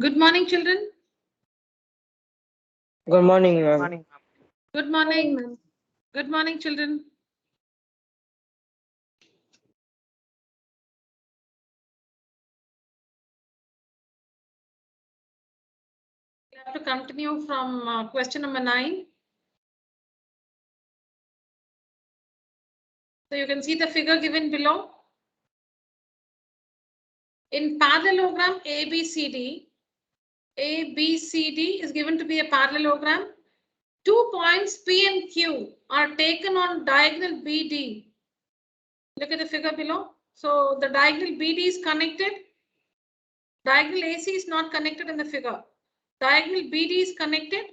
Good morning, children. Good morning, ma'am. Morning, ma'am. Good morning. Good morning, children. We have to continue from question number 9. So you can see the figure given below. In parallelogram ABCD is given to be a parallelogram. 2 points P and Q are taken on diagonal BD. Look at the figure below. So the diagonal BD is connected. Diagonal AC is not connected in the figure. Diagonal BD is connected.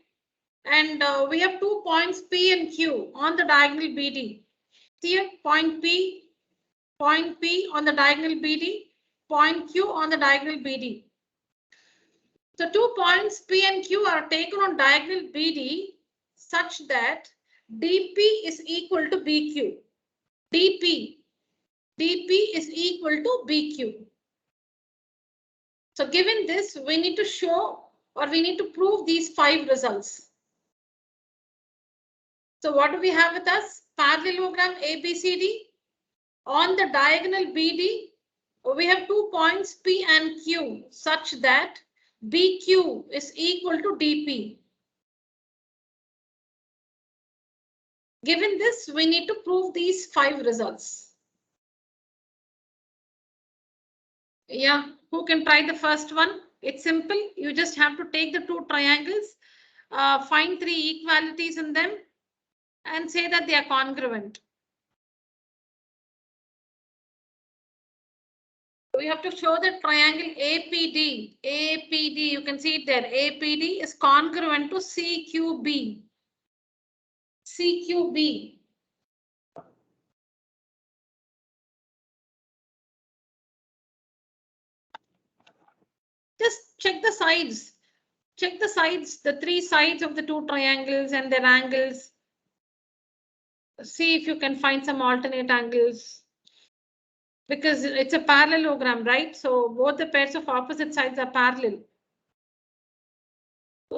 And we have 2 points P and Q on the diagonal BD. Here, point P on the diagonal BD, point Q on the diagonal BD. So 2 points P and Q are taken on diagonal BD such that DP is equal to BQ. DP is equal to BQ. So given this, we need to show or we need to prove these 5 results. So what do we have with us? Parallelogram ABCD. On the diagonal BD, we have 2 points P and Q such that BQ is equal to DP. Given this, we need to prove these 5 results. Yeah, who can try the first one? It's simple. You just have to take the 2 triangles, find 3 equalities in them, and say that they are congruent. We have to show that triangle APD, you can see it there, APD is congruent to CQB. CQB. Just check the sides. Check the sides, the 3 sides of the 2 triangles and their angles. See if you can find some alternate angles. Because it's a parallelogram, right? So both the pairs of opposite sides are parallel.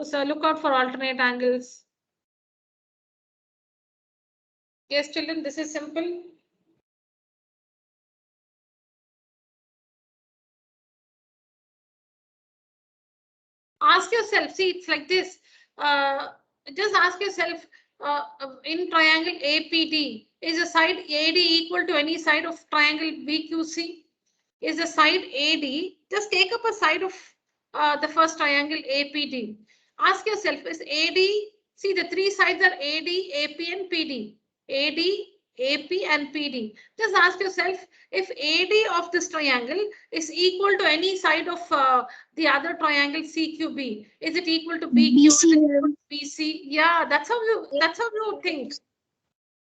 So look out for alternate angles. Yes, children, this is simple. Ask yourself, see, it's like this. Just ask yourself, in triangle APD, is the side AD equal to any side of triangle BQC? Is the side AD, just take up a side of the first triangle APD. Ask yourself, is AD, see the 3 sides are AD, AP and PD. AD, AP and PD. Just ask yourself if AD of this triangle is equal to any side of the other triangle CQB. Is it equal to BQ? BC? Yeah, that's how you think.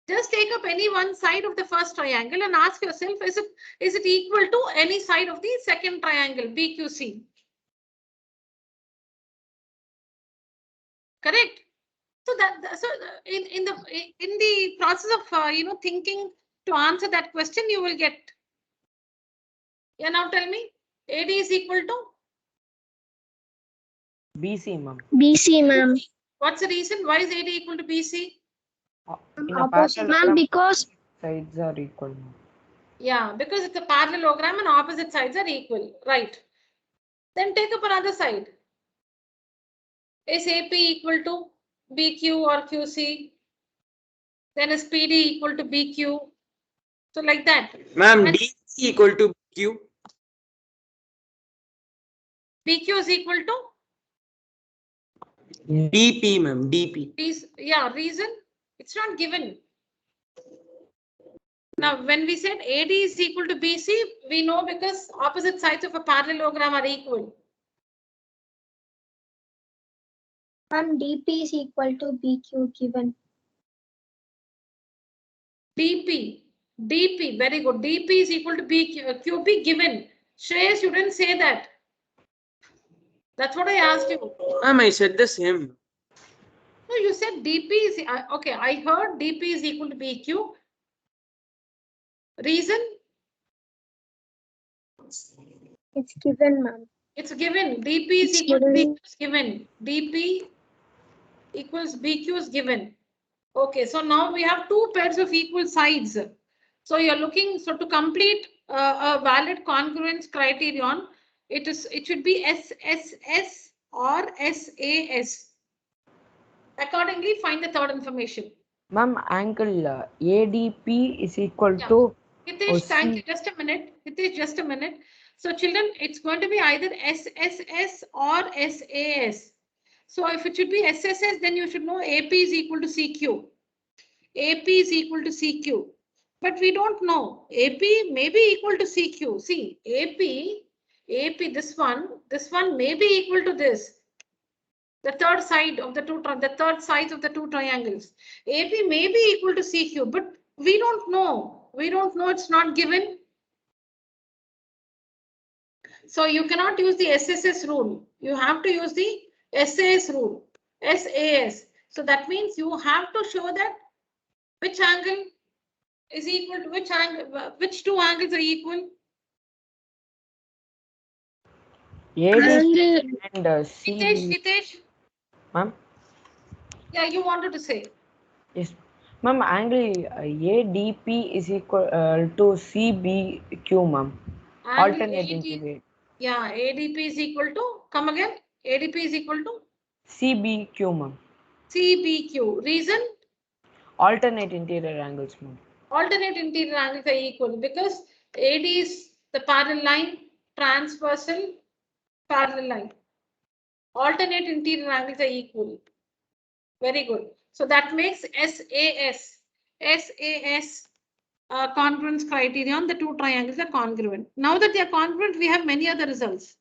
Just take up any one side of the first triangle and ask yourself, is it equal to any side of the second triangle BQC? Correct. So in the process of thinking to answer that question, you will get. Yeah, now tell me, AD is equal to BC, ma'am. BC, ma'am. What's the reason? Why is AD equal to BC? In a Opposite, ma'am, because sides are equal, ma'am. Yeah, because it's a parallelogram and opposite sides are equal, right? Then take up another side. Is AP equal to BQ or QC? Then is PD equal to BQ? So like that. Ma'am, D equal to Q. BQ is equal to? DP, ma'am, DP. Yeah, reason? It's not given. Now, when we said AD is equal to BC, we know because opposite sides of a parallelogram are equal. and DP is equal to BQ given. DP, very good. DP is equal to QP given. Shreyas, you didn't say that. That's what I asked you. Ma'am, I said the same. No, you said DP is, okay, I heard DP is equal to BQ. Reason? It's given, ma'am. It's given. DP is It's equal to given. BQ is given. DP equals BQ is given. Okay, so now we have two pairs of equal sides. So you're looking, so to complete a valid congruence criterion, it should be SSS or SAS. Accordingly, find the third information. Ma'am, angle ADP is equal Yeah. to Hitesh, thank you. OC. Just a minute. Hitesh, just a minute. So children, it's going to be either SSS or SAS. So if it should be SSS, then you should know AP is equal to CQ. AP is equal to CQ. But we don't know. AP may be equal to CQ. See, AP, this one may be equal to this. The third side of the third sides of the two triangles. AP may be equal to CQ, but we don't know. We don't know, it's not given. So you cannot use the SSS rule. You have to use the SAS rule. SAS. So that means you have to show that which angle is equal to which angle, which two angles are equal. ADP and CB. Hitesh, Ma'am, yeah, you wanted to say. yes. Ma'am, angle ADP is equal to CBQ, ma'am. Angle Alternate AD, interior. yeah, ADP is equal to, come again, ADP is equal to CBQ, ma'am. CBQ. Reason? Alternate interior angles, ma'am. Alternate interior angles are equal because AD is the parallel line, transversal, parallel line. Alternate interior angles are equal. Very good. So that makes SAS congruence criterion. The two triangles are congruent. Now that they are congruent, we have many other results.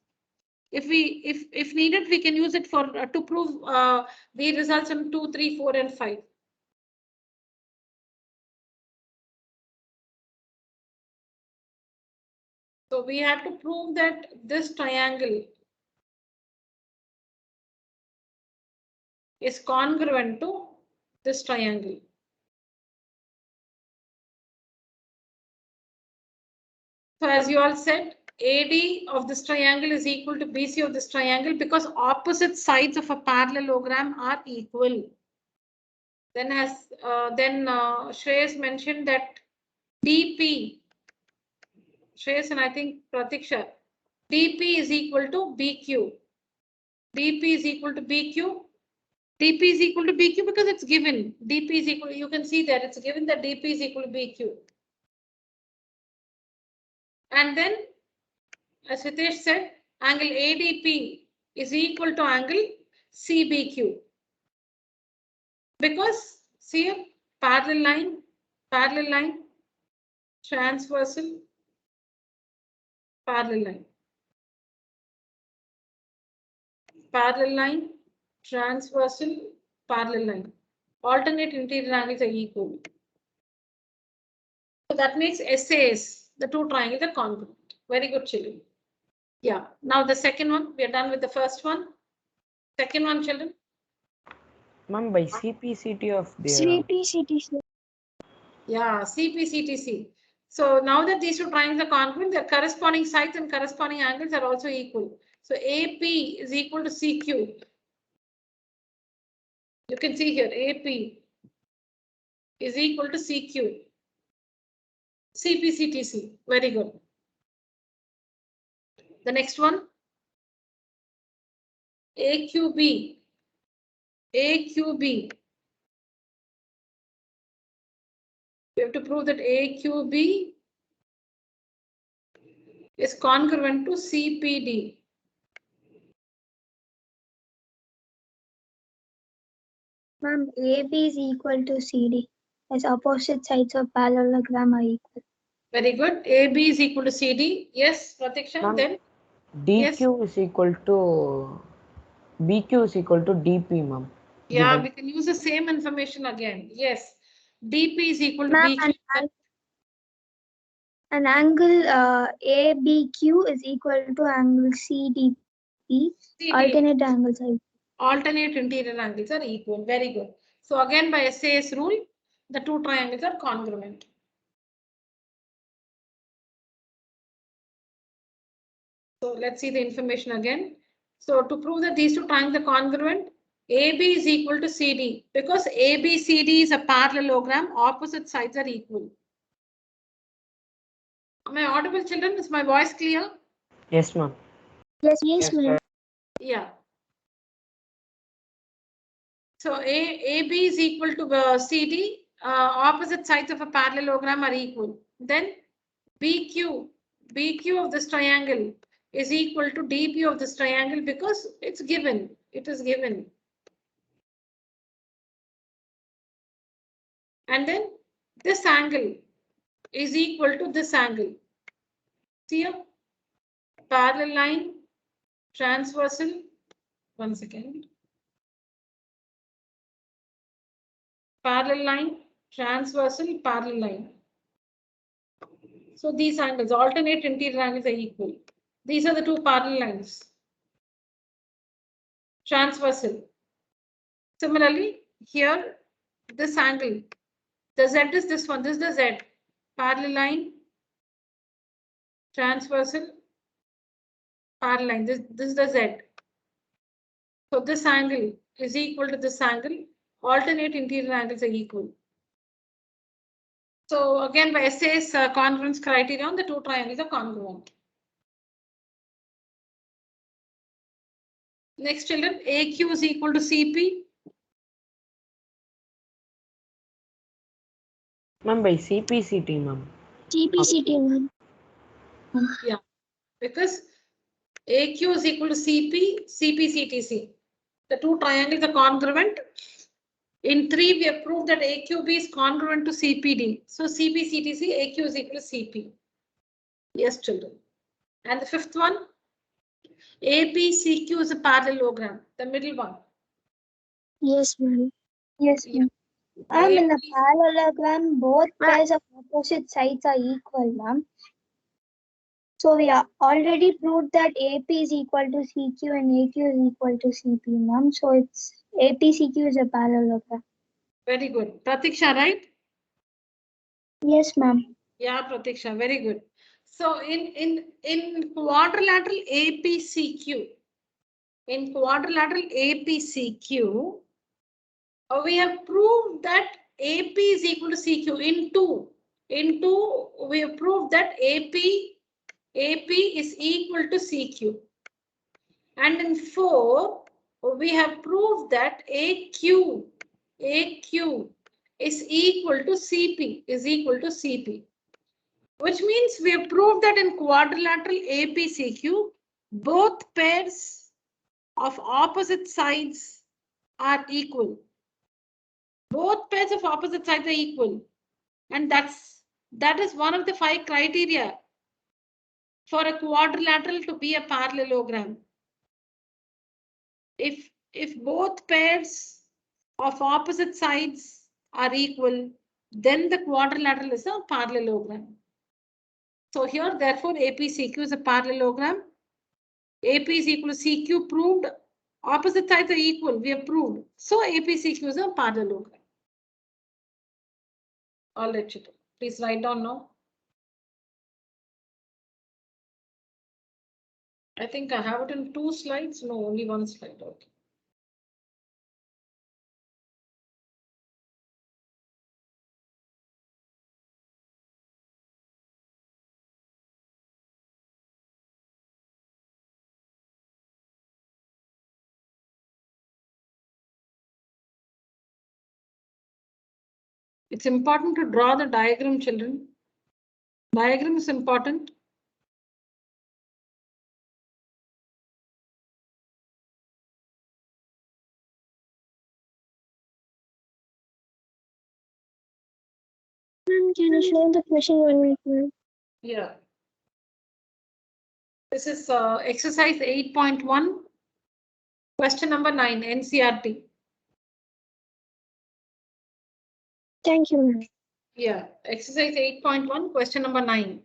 If needed, we can use it for to prove the results in 2, 3, 4, and 5. So we have to prove that this triangle is congruent to this triangle. So as you all said, AD of this triangle is equal to BC of this triangle because opposite sides of a parallelogram are equal. Then Shreyas mentioned that DP, Shreyas and I think Pratiksha, DP is equal to BQ. DP is equal to BQ. DP is equal to BQ because it's given. DP is equal, you can see that it's given that DP is equal to BQ. And then, as Hitesh said, angle ADP is equal to angle CBQ. Because see, parallel line, transversal, parallel line. Parallel line, transversal, parallel line. Alternate interior angles are equal. So that makes SAS, the two triangles are congruent. Very good, children. Yeah. Now the second one, we are done with the first one. Second one, children. Ma'am, by CPCT of the CPCTC. Yeah, CPCTC. So now that these two triangles are congruent, their corresponding sides and corresponding angles are also equal. So AP is equal to CQ. You can see here AP is equal to CQ. CPCTC. Very good. The next one. AQB. AQB. We have to prove that AQB is congruent to CPD. Ma'am, AB is equal to CD as opposite sides of parallelogram are equal. Very good. AB is equal to CD. Yes, Pratiksha. Ma'am, Then DQ is equal to BQ is equal to DP, ma'am. yeah, we can use the same information again. Yes, DP is equal to Ma'am, BQ. an angle ABQ is equal to angle CDP. Alternate angles are equal. Alternate interior angles are equal. Very good. So again, by SAS rule, the two triangles are congruent. So let's see the information again. So to prove that these two triangles are congruent, AB is equal to CD. Because ABCD is a parallelogram, opposite sides are equal. Am I audible, children? Is my voice clear? Yes, ma'am. Yes, ma'am. Yeah. So AB is equal to CD. Opposite sides of a parallelogram are equal. Then BQ of this triangle is equal to DP of this triangle because it's given. It is given. And then this angle is equal to this angle. See here? Parallel line, transversal. One second. Parallel line, transversal, parallel line. So these angles, alternate interior angles are equal. These are the two parallel lines. Transversal. Similarly, here, this angle, the Z is this one, this is the Z. Parallel line, transversal, parallel line, this is the Z. So this angle is equal to this angle. Alternate interior angles are equal. So again, by SA's congruence criterion, the two triangles are congruent. Next, children, AQ is equal to CP. Ma'am, by CPCT, ma'am. GPCT, ma'am. Yeah, because AQ is equal to CP, CPCTC. The two triangles are congruent. In 3, we have proved that AQB is congruent to CPD. So CPCTC, AQ is equal to CP. Yes, children. And the fifth one, APCQ is a parallelogram, the middle one. Yes, ma'am. Yes, Yeah. ma'am. Ma'am, in the parallelogram, both pairs of opposite sides are equal, ma'am. So we are already proved that AP is equal to CQ and AQ is equal to CP, ma'am. So it's APCQ is a parallelogram. Very good. Pratiksha, right? Yes, ma'am. Yeah, Pratiksha, very good. So in quadrilateral APCQ, we have proved that AP is equal to CQ. In 2, we have proved that AP is equal to CQ. And in 4, we have proved that AQ is equal to CP, which means we have proved that in quadrilateral APCQ, both pairs of opposite sides are equal. Both pairs of opposite sides are equal. And that is one of the 5 criteria for a quadrilateral to be a parallelogram. If both pairs of opposite sides are equal, then the quadrilateral is a parallelogram. So here, therefore, APCQ is a parallelogram. AP is equal to CQ proved. Opposite sides are equal. We have proved. So APCQ is a parallelogram. All right, children. Please write down now. I think I have it in 2 slides. No, only 1 slide. Okay. It's important to draw the diagram, children. Diagram is important. Ma'am, can you show the question 1 minute, ma'am? Yeah. This is exercise 8.1, question number 9, NCRT. Thank you, ma'am. Yeah, exercise 8.1, question number 9.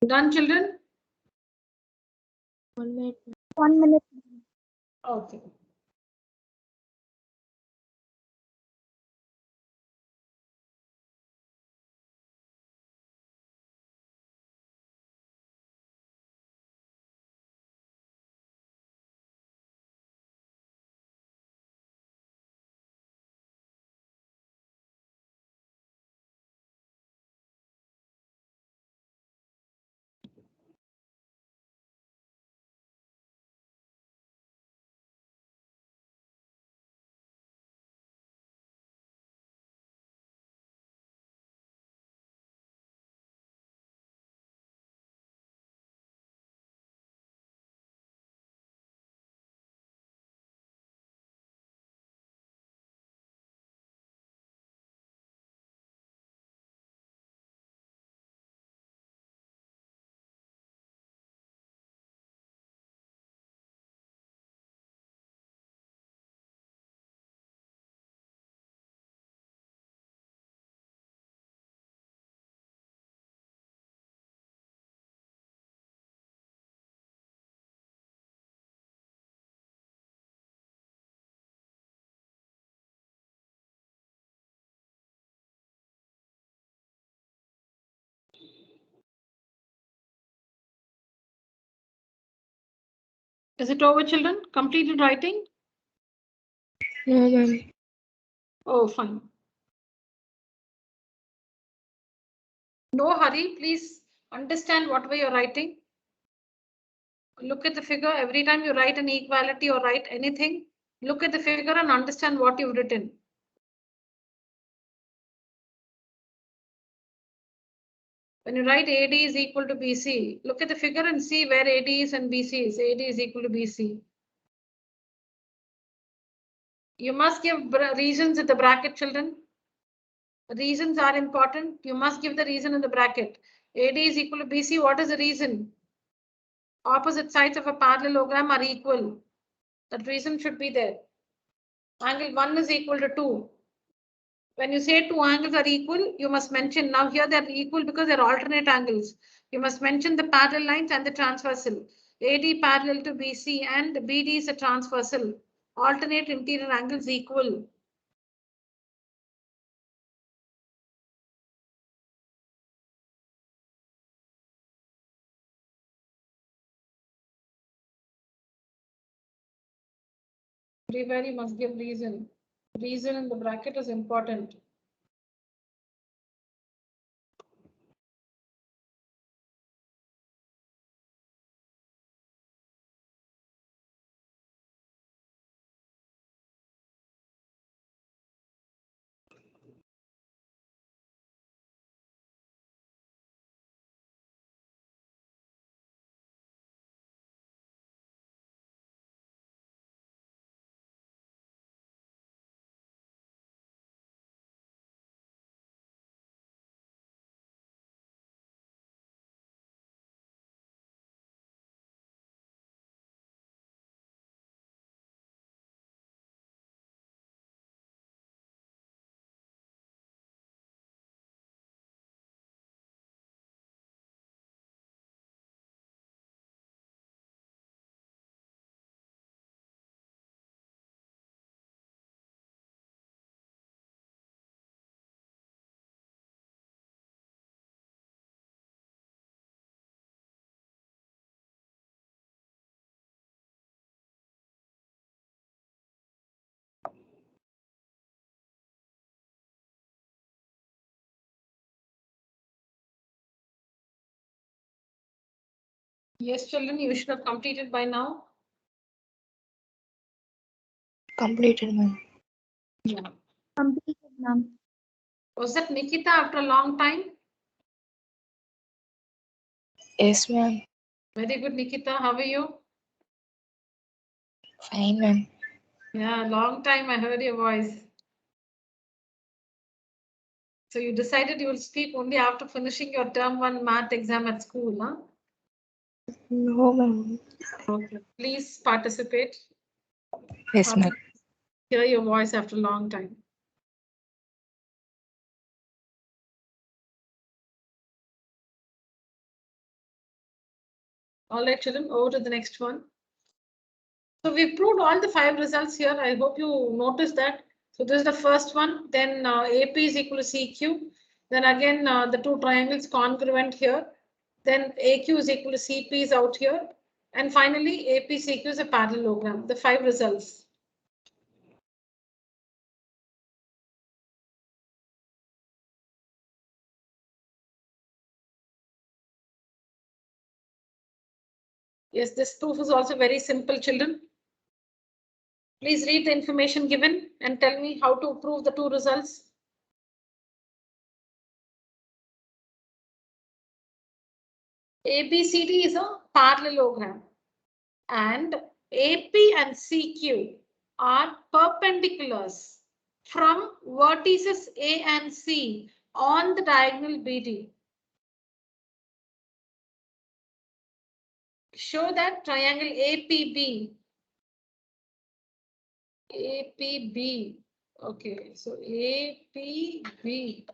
Done, children? 1 minute. 1 minute. Okay. Is it over, children? Completed writing? No, ma'am. Oh, fine. No hurry. Please understand what way you're writing. Look at the figure. Every time you write an equality or write anything, look at the figure and understand what you've written. When you write AD is equal to BC, look at the figure and see where AD is and BC is. AD is equal to BC. You must give reasons in the bracket, children. Reasons are important. You must give the reason in the bracket. AD is equal to BC. What is the reason? Opposite sides of a parallelogram are equal. That reason should be there. Angle 1 is equal to 2. When you say two angles are equal, you must mention, now here they're equal because they're alternate angles. You must mention the parallel lines and the transversal. AD parallel to BC and BD is a transversal. Alternate interior angles equal. Everywhere you must give reason. Reason in the bracket is important. Yes, children, you should have completed by now. Completed, ma'am. Yeah. Completed, ma'am. Was that Nikita after a long time? Yes, ma'am. Very good, Nikita. How are you? Fine, ma'am. Yeah, long time I heard your voice. So you decided you will speak only after finishing your term 1 math exam at school, huh? No, ma'am. Okay. Please participate. Yes, ma'am. Hear your voice after a long time. All right, children, over to the next one. So we've proved all the 5 results here. I hope you noticed that. So this is the first one. Then AP is equal to CQ. Then again, the 2 triangles congruent here. Then AQ is equal to CP is out here. And finally, AP CQ is a parallelogram. The 5 results. Yes, this proof is also very simple, children. Please read the information given and tell me how to prove the 2 results. ABCD is a parallelogram and AP and CQ are perpendiculars from vertices A and C on the diagonal BD. Show that triangle APB. APB. Okay, so APB.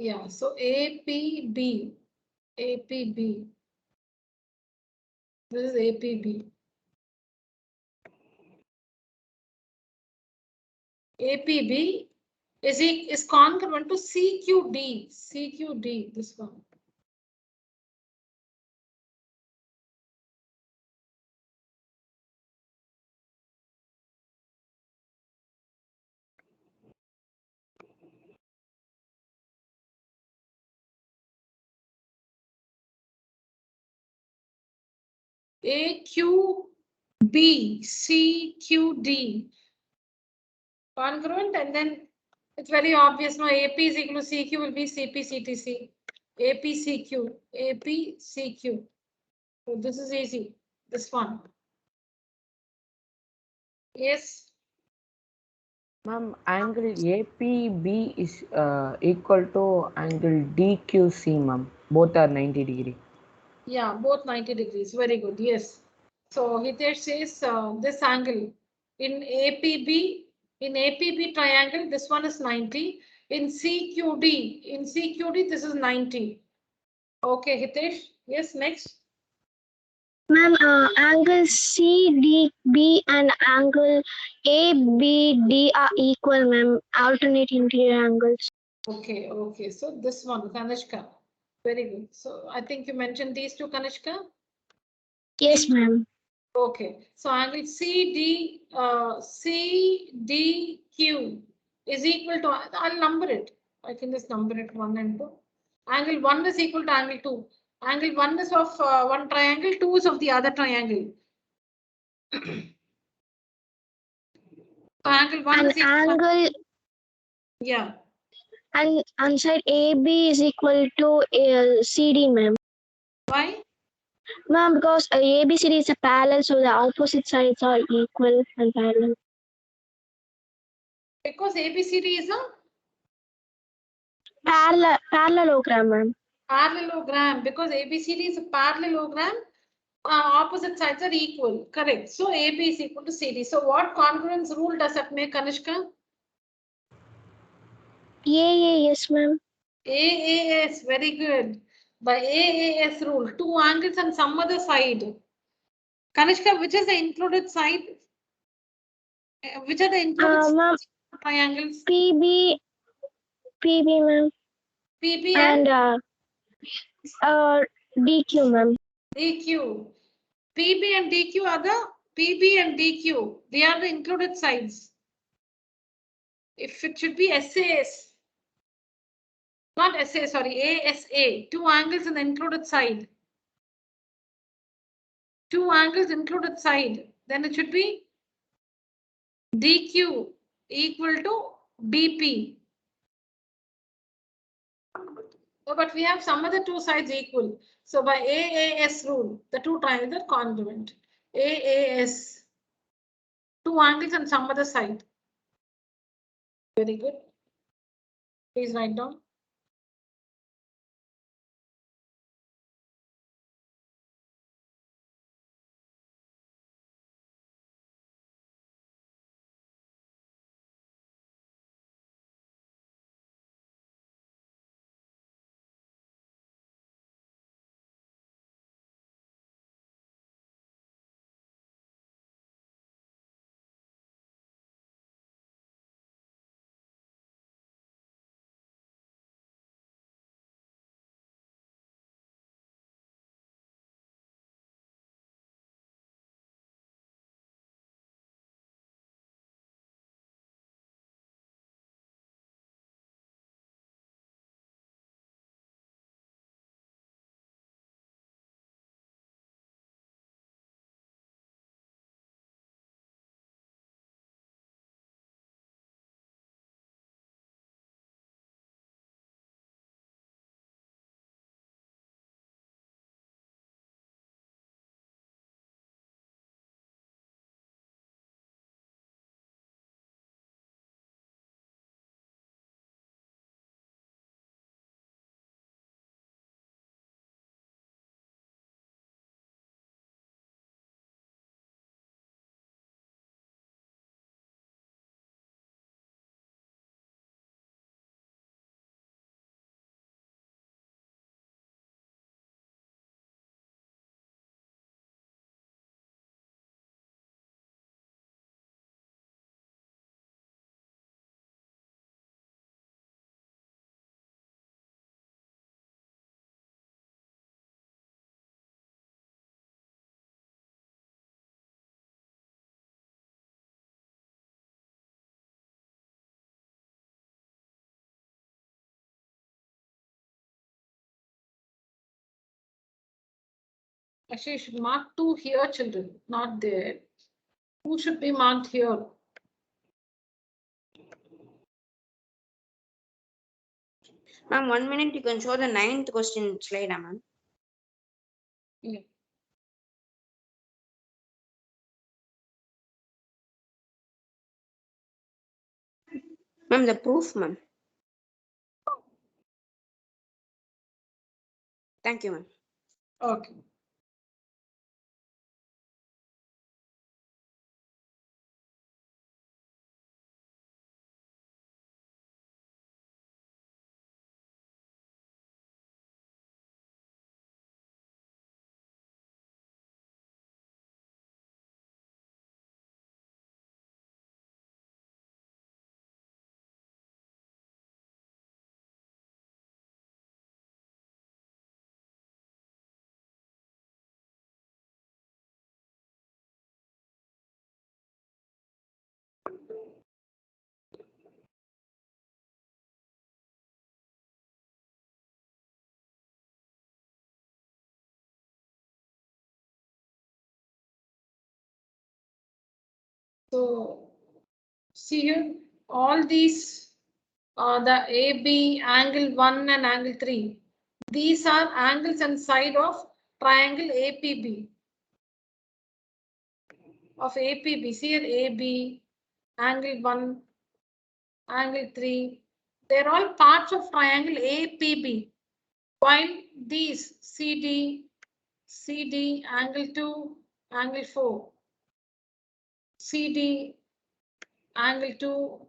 Yeah, so APB. APB. This is APB. APB is congruent to CQD. CQD, this one. AQB, CQD. Congruent, and then it's very obvious now AP is equal to CQ will be CP, CTC. AP, CQ, AP, CQ. So this is easy. This one. Yes. Ma'am, angle APB is equal to angle DQC, ma'am. Both are 90 degree. Yeah, both 90 degrees. Very good. Yes. So Hitesh says this angle in APB triangle, this one is 90. In CQD, this is 90. Okay, Hitesh. Yes, next. Ma'am, angle CDB and angle ABD are equal, ma'am. Alternate interior angles. Okay, okay. So this one, Kanishka. Very good. So I think you mentioned these two, Kanishka. Yes, ma'am. Okay. So angle CDQ is equal to, I'll number it. I can just number it 1 and 2. Angle 1 is equal to angle 2. Angle 1 is of one triangle, 2 is of the other triangle. So angle 1 And is equal angle yeah. and side AB is equal to CD, ma'am. Why? Ma'am, because ABCD is a parallel, so the opposite sides are equal and parallel. Because ABCD is a Parallelogram, ma'am. parallelogram. Because ABCD is a parallelogram, opposite sides are equal. Correct. So AB is equal to CD. So what congruence rule does that make, Kanishka? Yes, ma'am. AAS, very good. By AAS rule, 2 angles and some other side. Kanishka, which is the included side? Which are the included Ma'am, triangles? PB, ma'am. PB And DQ, ma'am. DQ. PB and DQ are the PB and DQ, they are the included sides. If it should be SAS, not SA, sorry, ASA, two angles in the included side. Two angles included side, then it should be DQ equal to BP. Oh, but we have some other two sides equal. So by AAS rule, the two triangles are congruent. AAS, two angles on some other side. Very good. Please write down. Actually, you should mark 2 here, children, not there. 2 should be marked here. Ma'am, 1 minute, you can show the 9th question slide, ma'am. Yeah. Ma'am, the proof, ma'am. Thank you, ma'am. Okay. So see here, all these the AB, angle 1 and angle 3. These are angles and side of triangle APB. Of APB, see here AB, angle 1, angle 3. They're all parts of triangle APB. While these CD, angle 2, angle 4. CD, angle 2,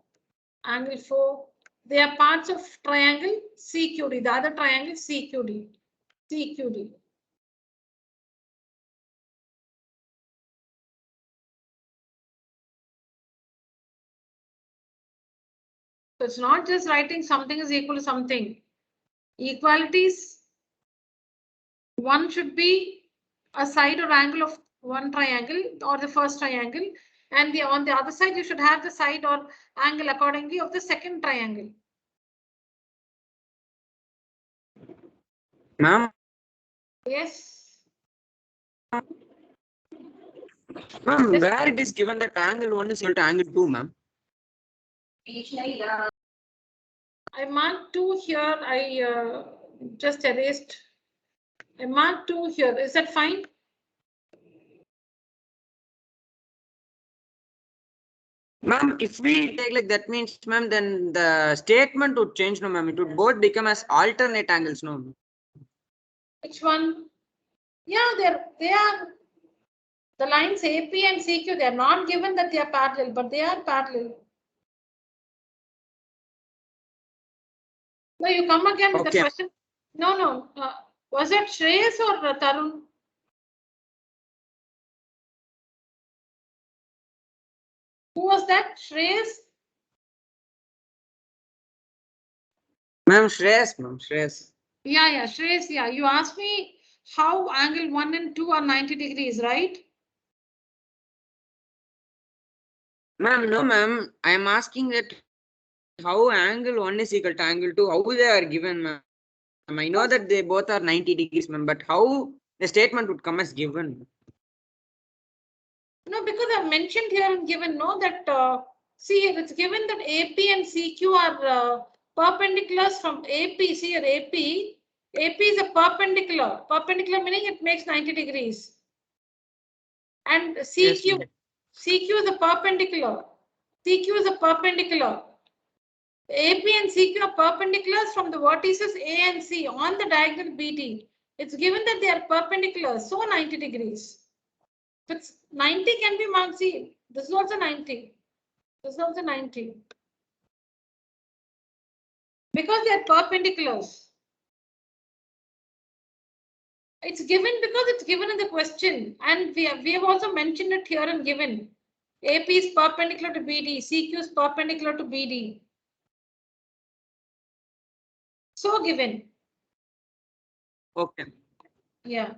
angle 4. They are parts of triangle CQD. The other triangle CQD. CQD. So it's not just writing something is equal to something. Equalities. One should be a side or angle of one triangle or the first triangle, and on the other side you should have the side or angle accordingly of the second triangle. Ma'am, Yes. ma'am, where it is given that angle 1 is equal to angle 2, ma'am? I marked 2 here. I just erased. I marked 2 here. Is that fine? Ma'am, if we take like that means, ma'am, then the statement would change, no, ma'am. It would both become as alternate angles, no. Which one? Yeah, they are the lines AP and CQ. They are not given that they are parallel, but they are parallel. No, you come again with the Okay. question. No. Was it Shreyas or Tarun? Who was that? Shreyas? Ma'am, Shreyas, ma'am, Shreyas. Yeah, Shreyas. Yeah, you asked me how angle 1 and 2 are 90 degrees, right? Ma'am, no, ma'am. I am asking that how angle 1 is equal to angle 2, how they are given, ma'am. I know that they both are 90 degrees, ma'am, but how the statement would come as given? No, because I've mentioned here and given that see here it's given that AP and CQ are perpendiculars from AP. See here AP is a perpendicular. Perpendicular meaning it makes 90 degrees. And CQ, Yes, CQ is a perpendicular. CQ is a perpendicular. AP and CQ are perpendiculars from the vertices A and C on the diagonal BD. It's given that they are perpendicular, so 90 degrees. But 90 can be marked. See, this is also 90. This is also 90. Because they are perpendiculars. It's given because it's given in the question, and we have also mentioned it here and given. AP is perpendicular to BD, CQ is perpendicular to BD. So given. Okay. Yeah.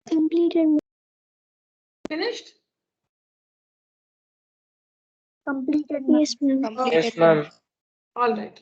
Completed. Finished? Completed. Yes, ma'am. Completed. ma'am. All right.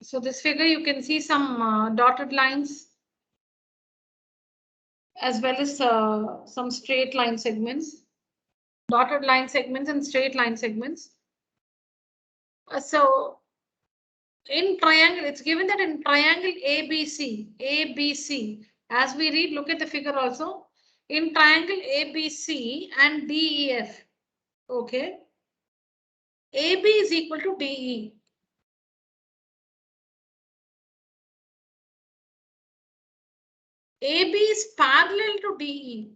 So this figure, you can see some dotted lines as well as some straight line segments, dotted line segments and straight line segments. So in triangle, it's given that in triangle ABC, as we read, look at the figure also. In triangle ABC and DEF, okay, AB is equal to DE. AB is parallel to DE.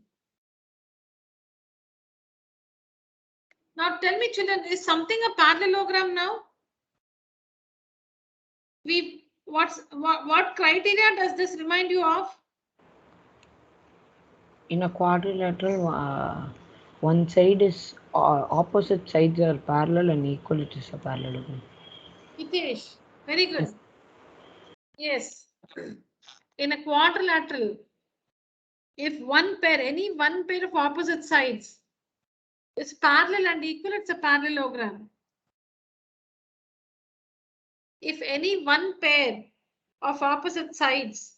Now tell me, children, is something a parallelogram now? What criteria does this remind you of? In a quadrilateral, one side is opposite sides are parallel and equal. It is a parallelogram. Hitesh, very good. Yes. In a quadrilateral, If any one pair of opposite sides is parallel and equal, it's a parallelogram. If any one pair of opposite sides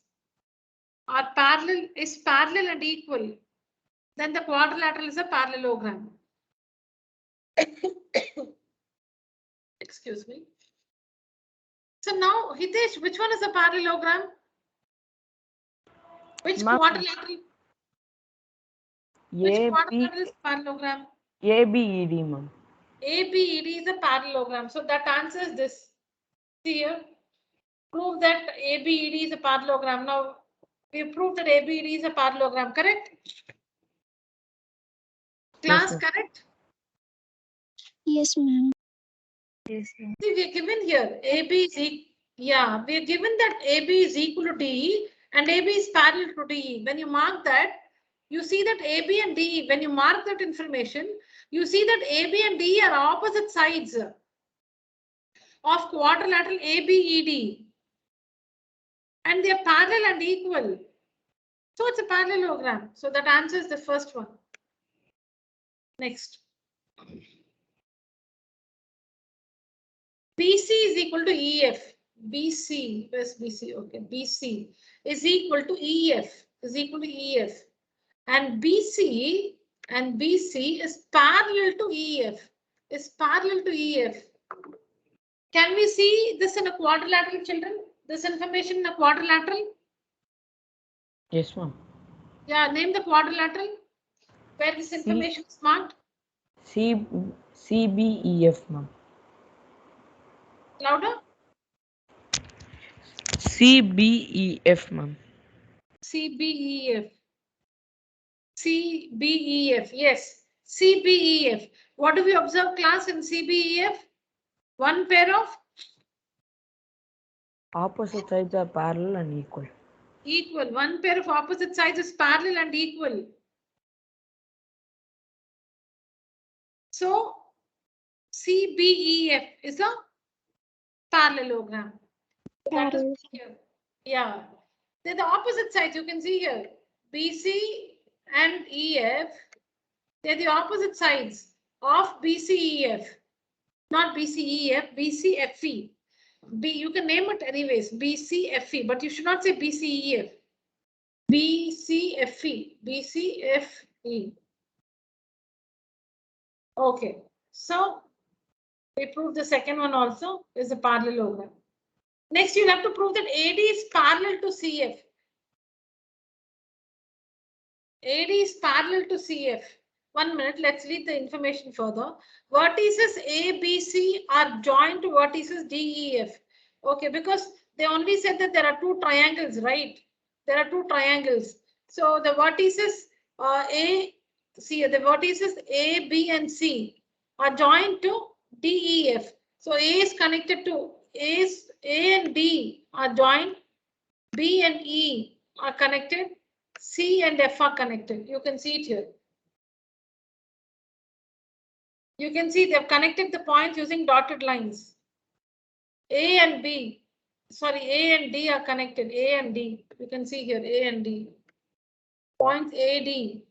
are is parallel and equal, then the quadrilateral is a parallelogram. Excuse me. So now, Hitesh, which one is a parallelogram? Which quadrilateral? Which quadrilateral is parallelogram? ABED, ma'am. ABED is a parallelogram. So that answers this. See here. Prove that ABED is a parallelogram. Now we proved that ABED is a parallelogram, correct? Class, ma'am. correct? Yes, ma'am. See, we are given here AB is we are given that AB is equal to DE and AB is parallel to DE. When you mark that, you see that AB and DE, when you mark that information, you see that AB and DE are opposite sides of quadrilateral ABED. And they are parallel and equal. So it's a parallelogram. So that answers the first one. Next. BC is equal to EF. BC, where's BC? Okay, BC is equal to EF, And BC is parallel to EF, Can we see this in a quadrilateral, children? This information in a quadrilateral? Yes, ma'am. Yeah, name the quadrilateral where this information is marked. CBEF, ma'am. Louder. CBEF, ma'am. CBEF. CBEF. Yes. CBEF. What do we observe, class, in CBEF? One pair of Opposite sides are parallel and equal. Equal. One pair of opposite sides is parallel and equal. So CBEF is a parallelogram. That is here. Yeah. They're the opposite sides. You can see here. BC and EF. They're the opposite sides of BCEF. Not BCEF, BCFE. You can name it anyways, BCFE, but you should not say BCEF. BCFE, BCFE. Okay, so we proved the second one also is a parallelogram. Next, you have to prove that AD is parallel to CF. AD is parallel to CF. 1 minute, let's read the information further. Vertices ABC are joined to vertices DEF. Okay, because they only said that there are two triangles, right? There are two triangles. So the vertices the vertices A, B, and C are joined to DEF. So A is connected to A and D are joined. B and E are connected. C and F are connected. You can see it here. You can see they've connected the points using dotted lines. A and B, sorry, A and D are connected. A and D. You can see here A and D. Points A, D.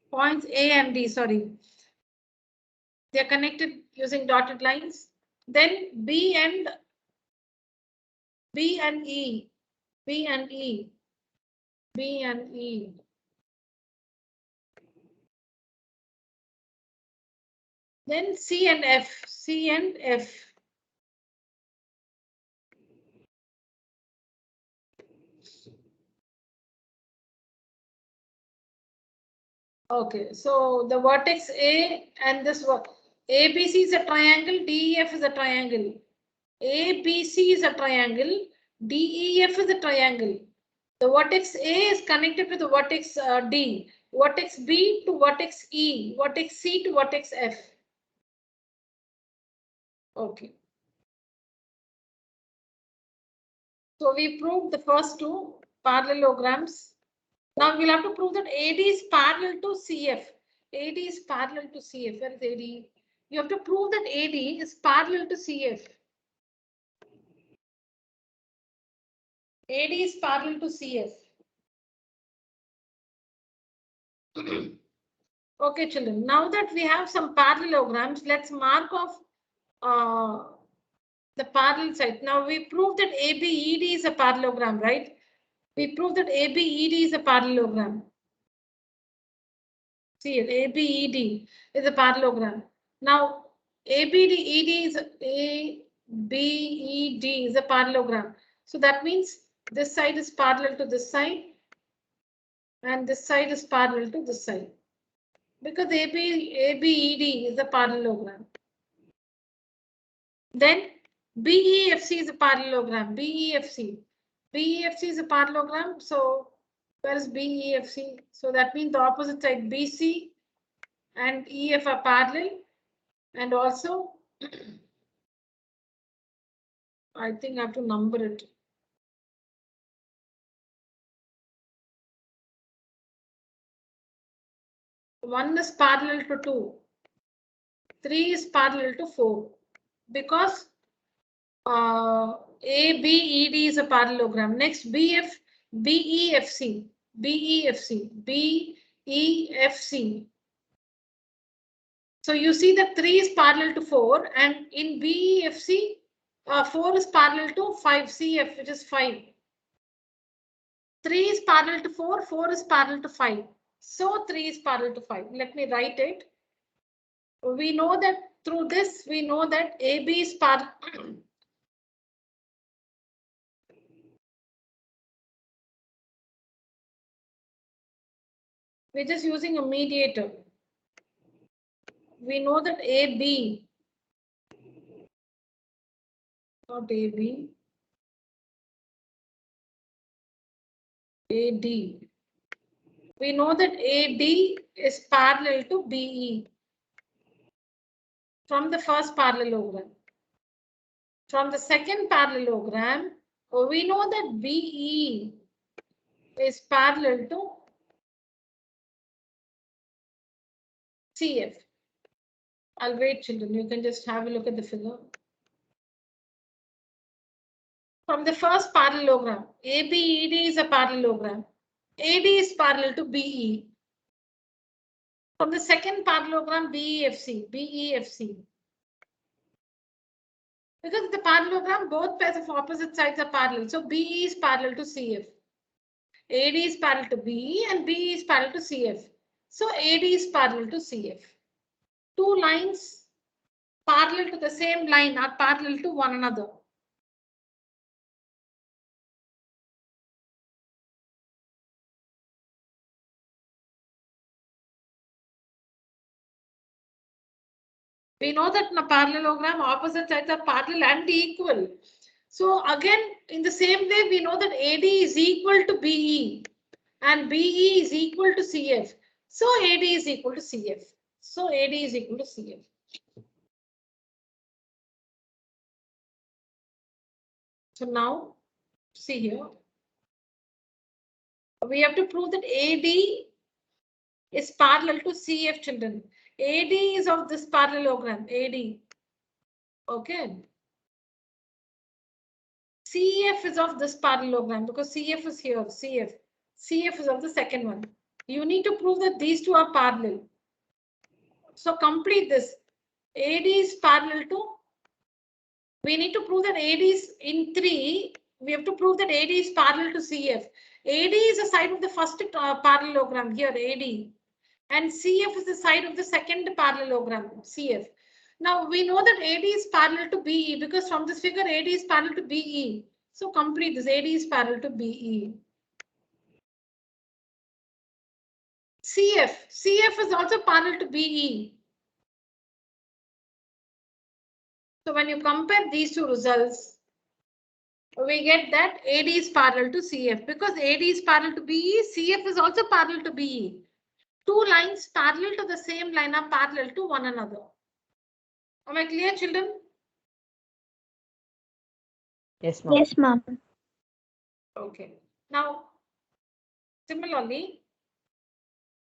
Points A and D, sorry. They're connected using dotted lines. Then B and E. B and E. B and E. Then C and F. C and F. Okay, so the vertex A and this ABC is a triangle, DEF is a triangle. ABC is a triangle, DEF is a triangle. The vertex A is connected to the vertex D, vertex B to vertex E, vertex C to vertex F. Okay. So we proved the first two parallelograms. Now we'll have to prove that AD is parallel to CF. AD is parallel to CF. Where is AD? You have to prove that AD is parallel to CF. AD is parallel to CF. Okay, children. Now that we have some parallelograms, let's mark off the parallel side. Now we proved that ABED is a parallelogram, right? We proved that ABED is a parallelogram. See it, ABED is a parallelogram. Now ABED is a parallelogram. So that means this side is parallel to this side and this side is parallel to this side. Because ABED is a parallelogram. Then BEFC is a parallelogram. BEFC is a parallelogram. So where is BEFC? So that means the opposite side BC and EF are parallel. And also, I think I have to number it. One is parallel to 2. 3 is parallel to 4. Because ABED is a parallelogram. Next, BEFC. So you see that 3 is parallel to 4, and in BEFC, 4 is parallel to 5 CF, which is 5. 3 is parallel to 4, 4 is parallel to 5. So 3 is parallel to 5. Let me write it. We know that through this, we know that AB is parallel. We're just using a mediator. We know that AB, not AB, AD. We know that AD is parallel to BE from the first parallelogram. From the second parallelogram, we know that BE is parallel to CF. I'll wait, children. You can just have a look at the figure. From the first parallelogram, ABED is a parallelogram. AD is parallel to BE. From the second parallelogram, BEFC. Because the parallelogram, both pairs of opposite sides are parallel. So BE is parallel to CF. AD is parallel to BE and BE is parallel to CF. So AD is parallel to CF. Two lines parallel to the same line are parallel to one another. We know that in a parallelogram, opposite sides are parallel and equal. So again, in the same way, we know that AD is equal to BE and BE is equal to CF. So AD is equal to CF. So AD is equal to CF. So now, see here. We have to prove that AD is parallel to CF, children. AD is of this parallelogram, AD. Okay. CF is of this parallelogram because CF is here, CF. CF is of the second one. You need to prove that these two are parallel. So complete this. AD is parallel to, we need to prove that AD is in 3. We have to prove that AD is parallel to CF. AD is the side of the first parallelogram here, AD. And CF is the side of the second parallelogram, CF. Now we know that AD is parallel to BE because from this figure AD is parallel to BE. So complete this. AD is parallel to BE. CF is also parallel to BE. So when you compare these two results, we get that AD is parallel to CF because AD is parallel to BE. CF is also parallel to BE. Two lines parallel to the same line are parallel to one another. Am I clear, children? Yes, ma'am. Yes, ma'am. Okay. Now, similarly,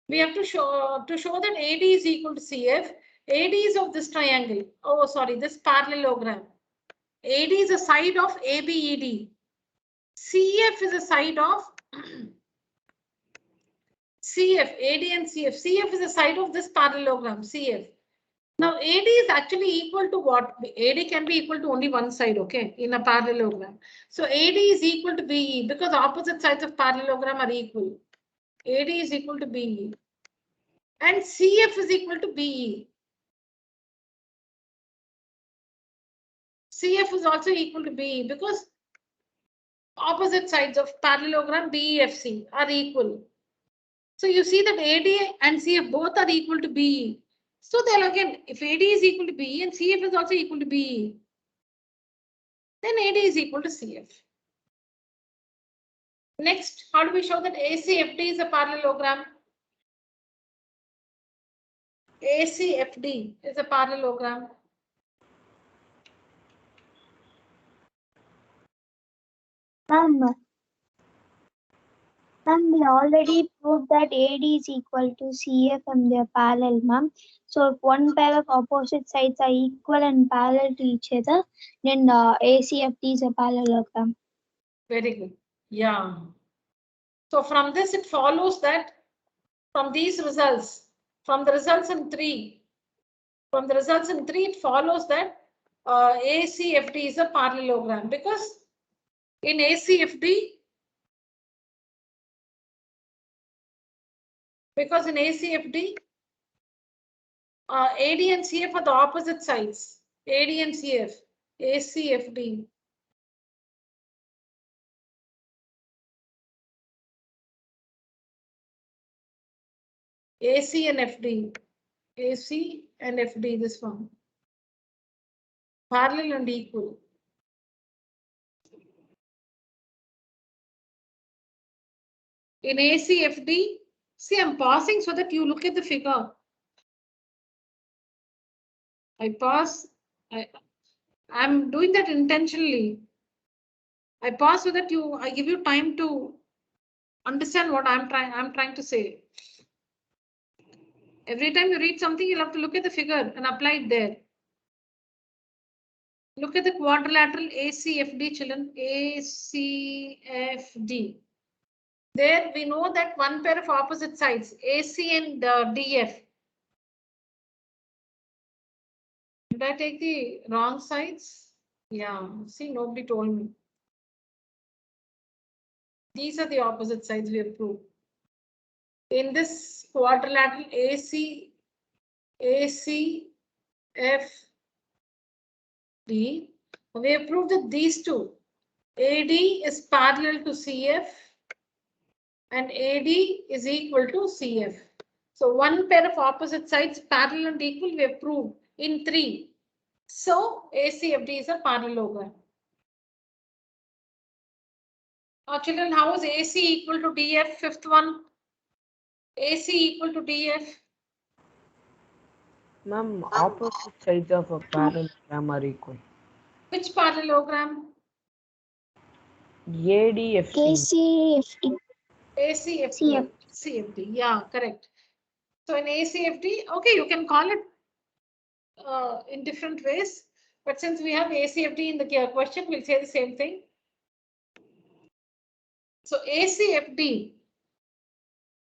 we have to show that AD is equal to CF. AD is of this triangle. Oh, sorry, this parallelogram. AD is a side of ABED. CF is a side of CF, AD and CF. CF is the side of this parallelogram, CF. Now, AD is actually equal to what? AD can be equal to only one side, okay, in a parallelogram. So AD is equal to BE because opposite sides of parallelogram are equal. AD is equal to BE. And CF is equal to BE. CF is also equal to BE because opposite sides of parallelogram BEFC are equal. So you see that AD and CF both are equal to BE. So then again, if AD is equal to BE and CF is also equal to BE, then AD is equal to CF. Next, how do we show that ACFD is a parallelogram? ACFD is a parallelogram. Ma'am, we already proved that AD is equal to CF and they are parallel, ma'am. So if one pair of opposite sides are equal and parallel to each other, then ACFD is a parallelogram. Very good. Yeah. So from this, it follows that from these results, from the results in 3, it follows that ACFD is a parallelogram because in ACFD, AD and CF are the opposite sides. AD and CF, ACFD. AC and FD, AC and FD, this one. Parallel and equal. In ACFD, see, I'm pausing so that you look at the figure. I pause. I'm doing that intentionally. I pause so that I give you time to understand what I'm trying to say. Every time you read something, you'll have to look at the figure and apply it there. Look at the quadrilateral ACFD, children. ACFD. There we know that one pair of opposite sides, AC and DF. Did I take the wrong sides? Yeah, see, nobody told me. These are the opposite sides we have proved. In this quadrilateral ACFD, we have proved that these two, AD is parallel to CF and AD is equal to CF. So one pair of opposite sides parallel and equal we have proved in 3. So ACFD is a parallelogram. Now children, how is AC equal to DF? Fifth one. AC equal to DF. Ma'am, opposite sides of a parallelogram are equal. Which parallelogram? ADFC. ACFD. CFD. Yeah, correct. So in ACFD, okay, you can call it in different ways, but since we have ACFD in the question, we'll say the same thing. So ACFD,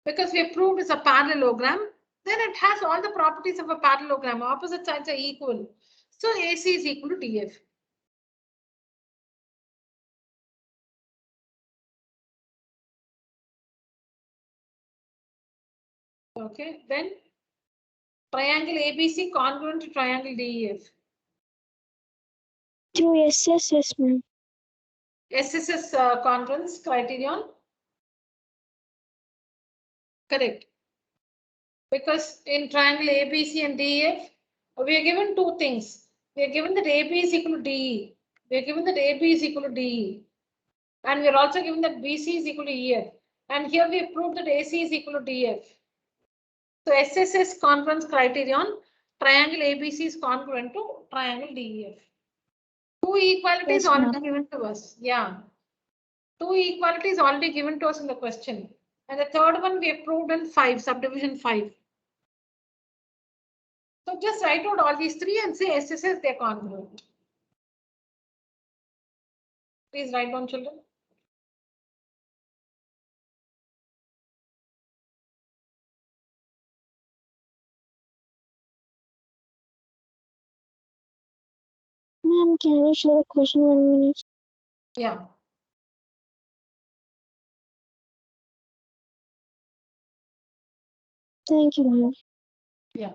because we have proved it's a parallelogram, then it has all the properties of a parallelogram. Opposite sides are equal. So AC is equal to DF. Okay, then triangle ABC congruent to triangle DEF. To SSS, ma'am. SSS congruence criterion. Correct. Because in triangle ABC and DEF, we are given two things. We are given that AB is equal to DE. We are given that AB is equal to DE. And we are also given that BC is equal to EF. And here we have proved that AC is equal to DF. So SSS congruence criterion, triangle ABC is congruent to triangle DEF. Two equalities already given to us. Yeah. Two equalities already given to us in the question. And the third one we have proved in 5, subdivision 5. So just write out all these 3 and say SSS, they're congruent. Please write down, children. Ma'am, can I share a question 1 minute? Yeah. Thank you, ma'am. Yeah.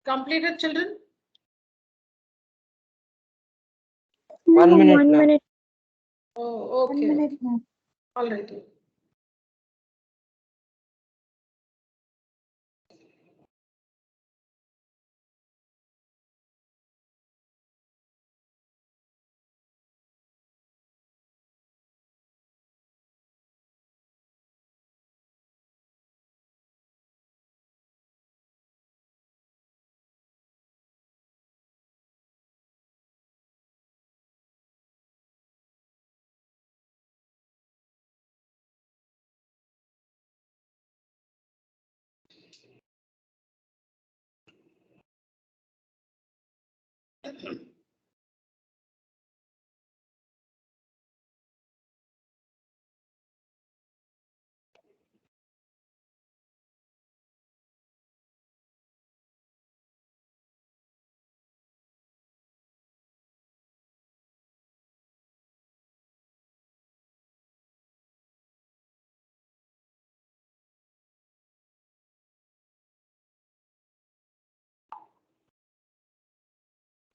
Completed, children? 1 minute, One ma'am. minute. Oh, 1 okay. minute, ma'am. All right.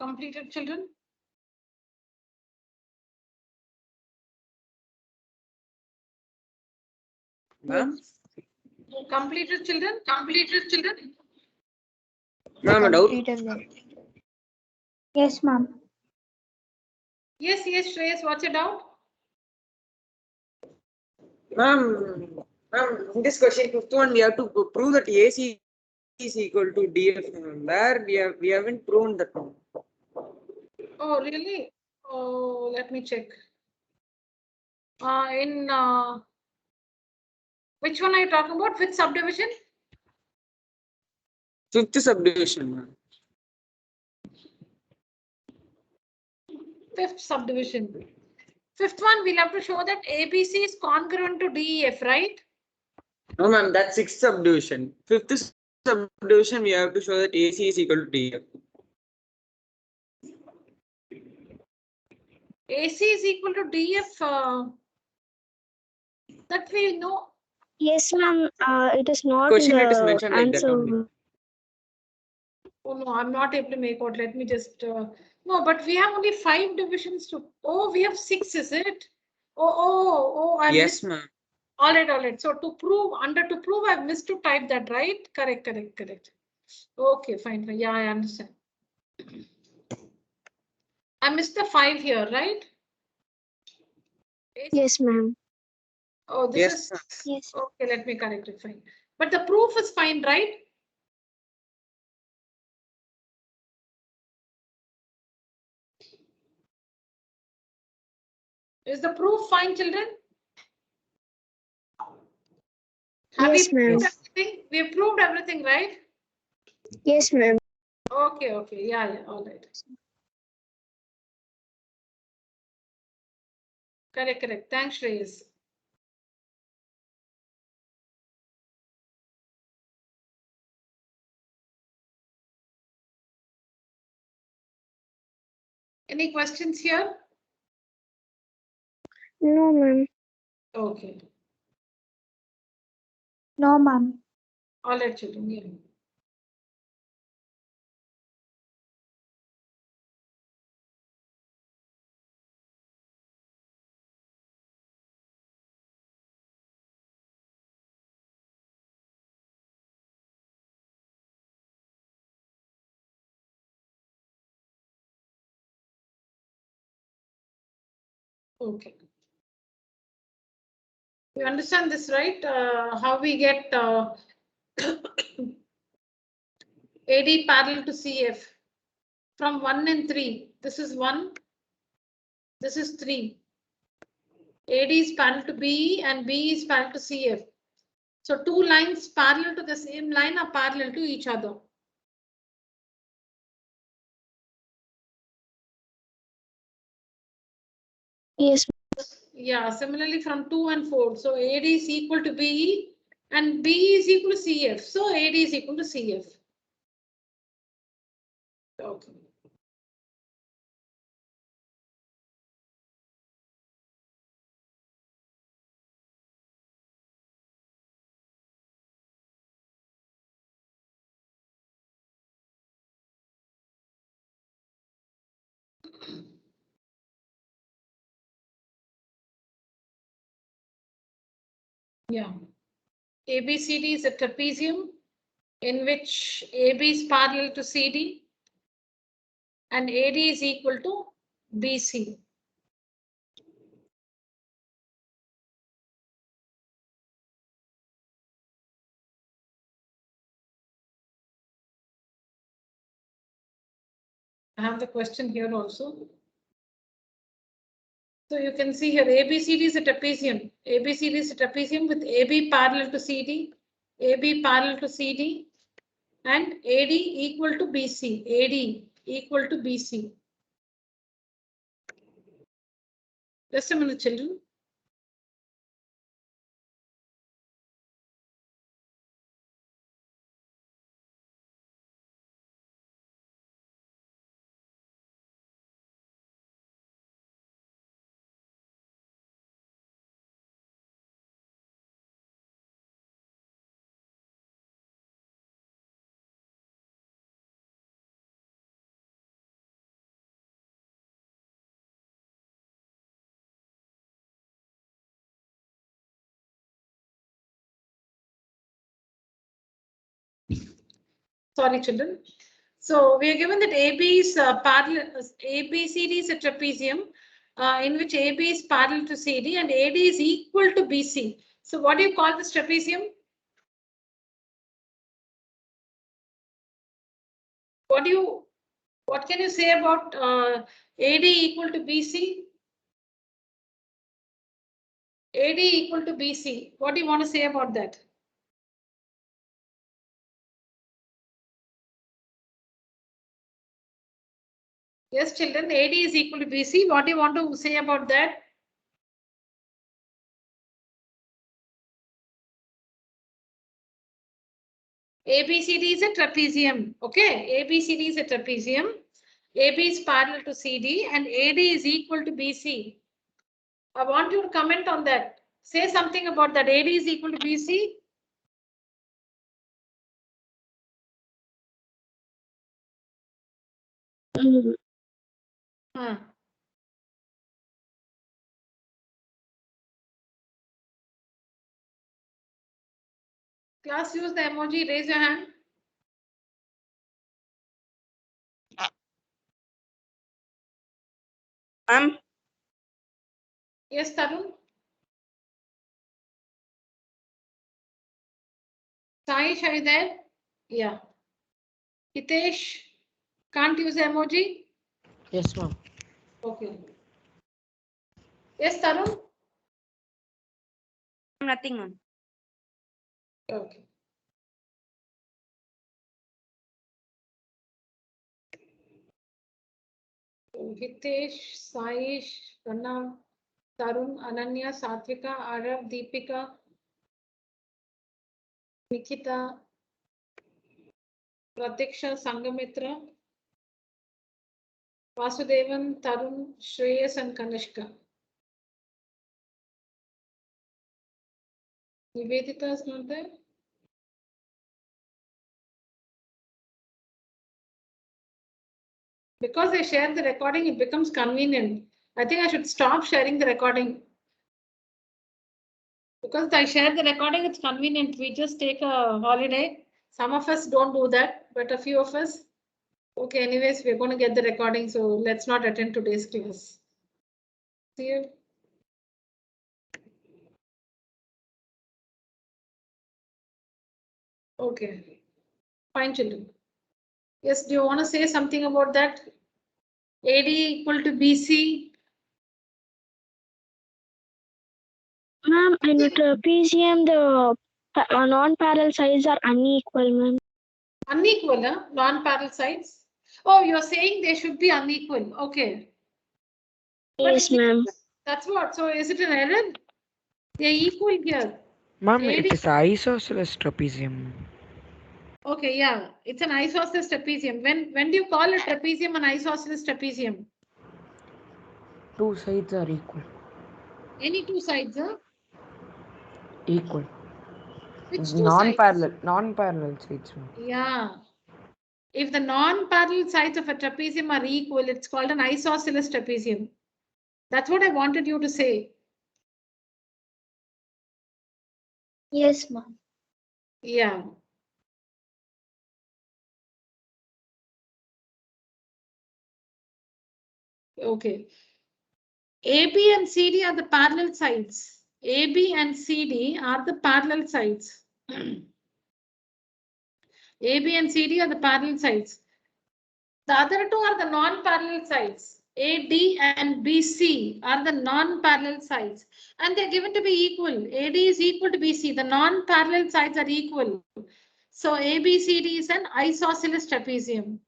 Completed, children? Ma'am? Completed, children? Completed, children? Ma'am, a doubt? Completed, ma'am. Yes, ma'am. Yes, yes, Shreyas, what's your doubt? Ma'am, in this question, fifth one, we have to prove that AC is equal to DF. Ma'am. Where we haven't proven that one. Oh, really? Oh, let me check. In which one are you talking about? Which subdivision? Fifth subdivision, ma'am. Fifth subdivision. Fifth one, we'll have to show that ABC is congruent to DEF, right? No, ma'am, that's sixth subdivision. Fifth subdivision, we have to show that AC is equal to DF. AC is equal to DF. That we know. Yes, ma'am. It is not Question in it is the mentioned like that answer. only. Oh no, I'm not able to make out. Let me just. No, but we have only 5 divisions to. Oh, we have 6, is it? Oh, I Yes, missed. ma'am. All right. So to prove, I've missed to type that, right? Correct. Okay, fine. Yeah, I understand. I missed the 5 here, right? Yes, ma'am. Oh, this Yes, is. ma'am. Yes. Okay, let me correct it. Fine. But the proof is fine, right? Is the proof fine, children? Have Yes, we ma'am. proved everything? We have proved everything, right? Yes, ma'am. Okay. Yeah. All right. Correct. Thanks, Shreyas. Any questions here? No, ma'am. Okay. No, ma'am. All right, children. Yeah. Okay. You understand this, right? How we get AD parallel to CF from 1 and 3. This is 1. This is 3. AD is parallel to BE and BE is parallel to CF. So 2 lines parallel to the same line are parallel to each other. Yes. Yeah, similarly from 2 and 4. So AD is equal to BE and BE is equal to CF. So AD is equal to CF. Okay. Yeah. ABCD is a trapezium in which AB is parallel to CD and AD is equal to BC. I have the question here also. So you can see here ABCD is a trapezium. ABCD is a trapezium with AB parallel to CD, AB parallel to CD, and AD equal to BC. AD equal to BC. Just a minute, children. Sorry, children. So we are given that AB is parallel. ABCD is a trapezium in which AB is parallel to CD and AD is equal to BC. So what do you call this trapezium? What can you say about AD equal to BC? AD equal to BC. What do you want to say about that? Yes, children, AD is equal to BC. What do you want to say about that? ABCD is a trapezium. Okay, ABCD is a trapezium. AB is parallel to CD and AD is equal to BC. I want you to comment on that. Say something about that. AD is equal to BC. Class, use the emoji. Raise your hand. Yes, Tarun. Saish, are you there? Yeah. Hitesh, can't use the emoji? Yes, ma'am. Okay. Yes, Tarun? Nothing, ma'am. Okay. So, Hitesh, Saish, Pranav, Tarun, Ananya, Satvika, Arav, Deepika, Nikita, Pratiksha, Sangamitra, Vasudevan, Tarun, Shreyas, and Kanishka. Nivedita is not there. Because I share the recording, it becomes convenient. I think I should stop sharing the recording. Because I share the recording, it's convenient. We just take a holiday. Some of us don't do that, but a few of us. Okay, anyways, we're going to get the recording, so let's not attend today's class. See you. Okay, fine, children. Yes, do you want to say something about that? AD equal to BC. Ma'am, in a trapezium, the non-parallel sides are unequal, ma'am. Unequal, huh? Non-parallel sides. Oh, you're saying they should be unequal. Okay. Yes, ma'am. That's what. So is it an error? They're equal here. Ma'am, AD it is isosceles trapezium. Okay, yeah, it's an isosceles trapezium. When do you call a trapezium an isosceles trapezium? Two sides are equal. Any two sides, huh? Equal. Which two sides? Non-parallel sides, ma'am. Yeah. If the non-parallel sides of a trapezium are equal, it's called an isosceles trapezium. That's what I wanted you to say. Yes, ma'am. Yeah. Okay. AB and CD are the parallel sides. AB and CD are the parallel sides. AB and CD are the parallel sides. The other two are the non-parallel sides. AD and BC are the non-parallel sides, and they're given to be equal. AD is equal to BC. The non-parallel sides are equal. So ABCD is an isosceles trapezium.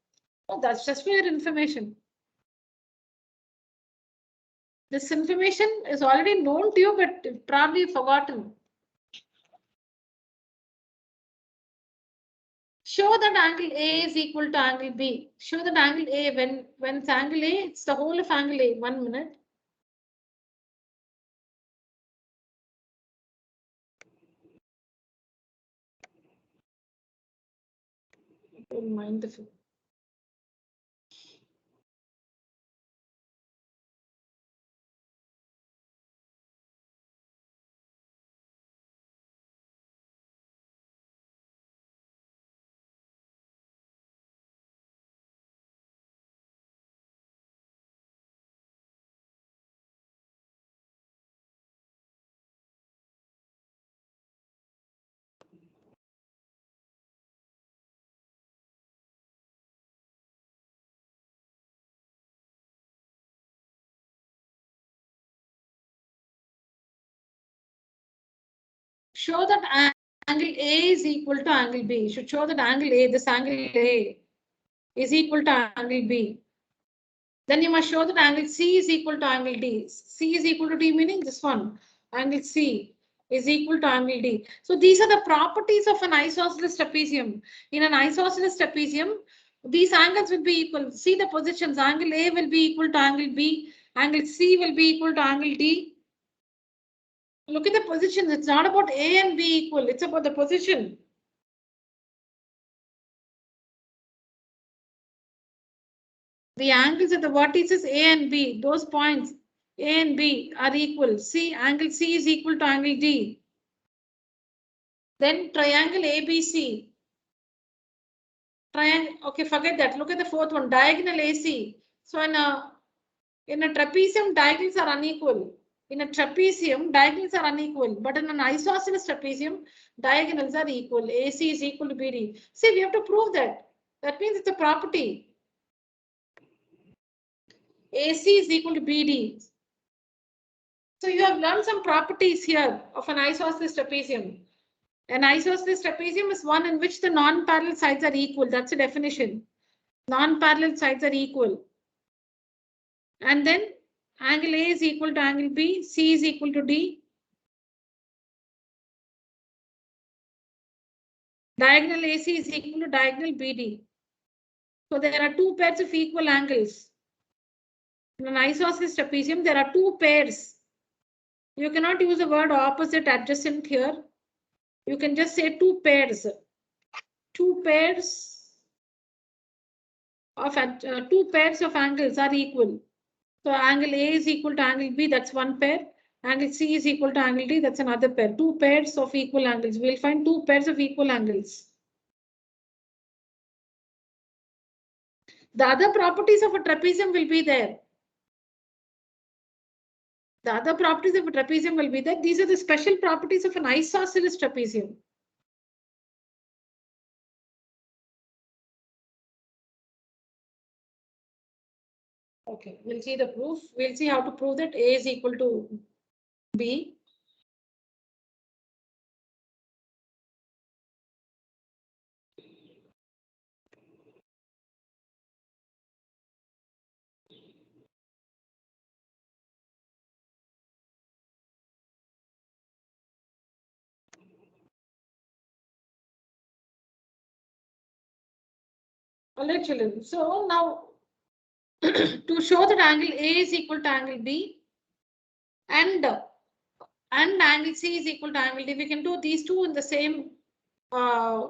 Oh, that's just for your information. This information is already known to you, but probably forgotten. Show that angle A is equal to angle B. Show that angle A, when it's angle A, it's the whole of angle A. 1 minute. Don't mind the film. Show that angle A is equal to angle B. You should show that angle A, this angle A, is equal to angle B. Then you must show that angle C is equal to angle D. C is equal to D meaning this one. Angle C is equal to angle D. So these are the properties of an isosceles trapezium. In an isosceles trapezium, these angles will be equal. See the positions. Angle A will be equal to angle B. Angle C will be equal to angle D. Look at the positions. It's not about A and B equal. It's about the position. The angles at the vertices A and B, those points A and B are equal. See, angle C is equal to angle D. Then triangle ABC. Triangle. Okay, forget that. Look at the fourth one. Diagonal AC. So in a trapezium, diagonals are unequal. In a trapezium, diagonals are unequal. But in an isosceles trapezium, diagonals are equal. AC is equal to BD. See, we have to prove that. That means it's a property. AC is equal to BD. So you have learned some properties here of an isosceles trapezium. An isosceles trapezium is one in which the non-parallel sides are equal. That's the definition. Non-parallel sides are equal. And then angle A is equal to angle B, C is equal to D. Diagonal AC is equal to diagonal BD. So there are two pairs of equal angles. In an isosceles trapezium, there are two pairs. You cannot use the word opposite adjacent here. You can just say two pairs. Two pairs of angles are equal. So angle A is equal to angle B, that's one pair. Angle C is equal to angle D, that's another pair. Two pairs of equal angles. We'll find two pairs of equal angles. The other properties of a trapezium will be there. The other properties of a trapezium will be there. These are the special properties of an isosceles trapezium. Okay, we'll see the proof. We'll see how to prove that A is equal to B. All right, children. So now to show that angle A is equal to angle B and angle C is equal to angle D, we can do these two in the same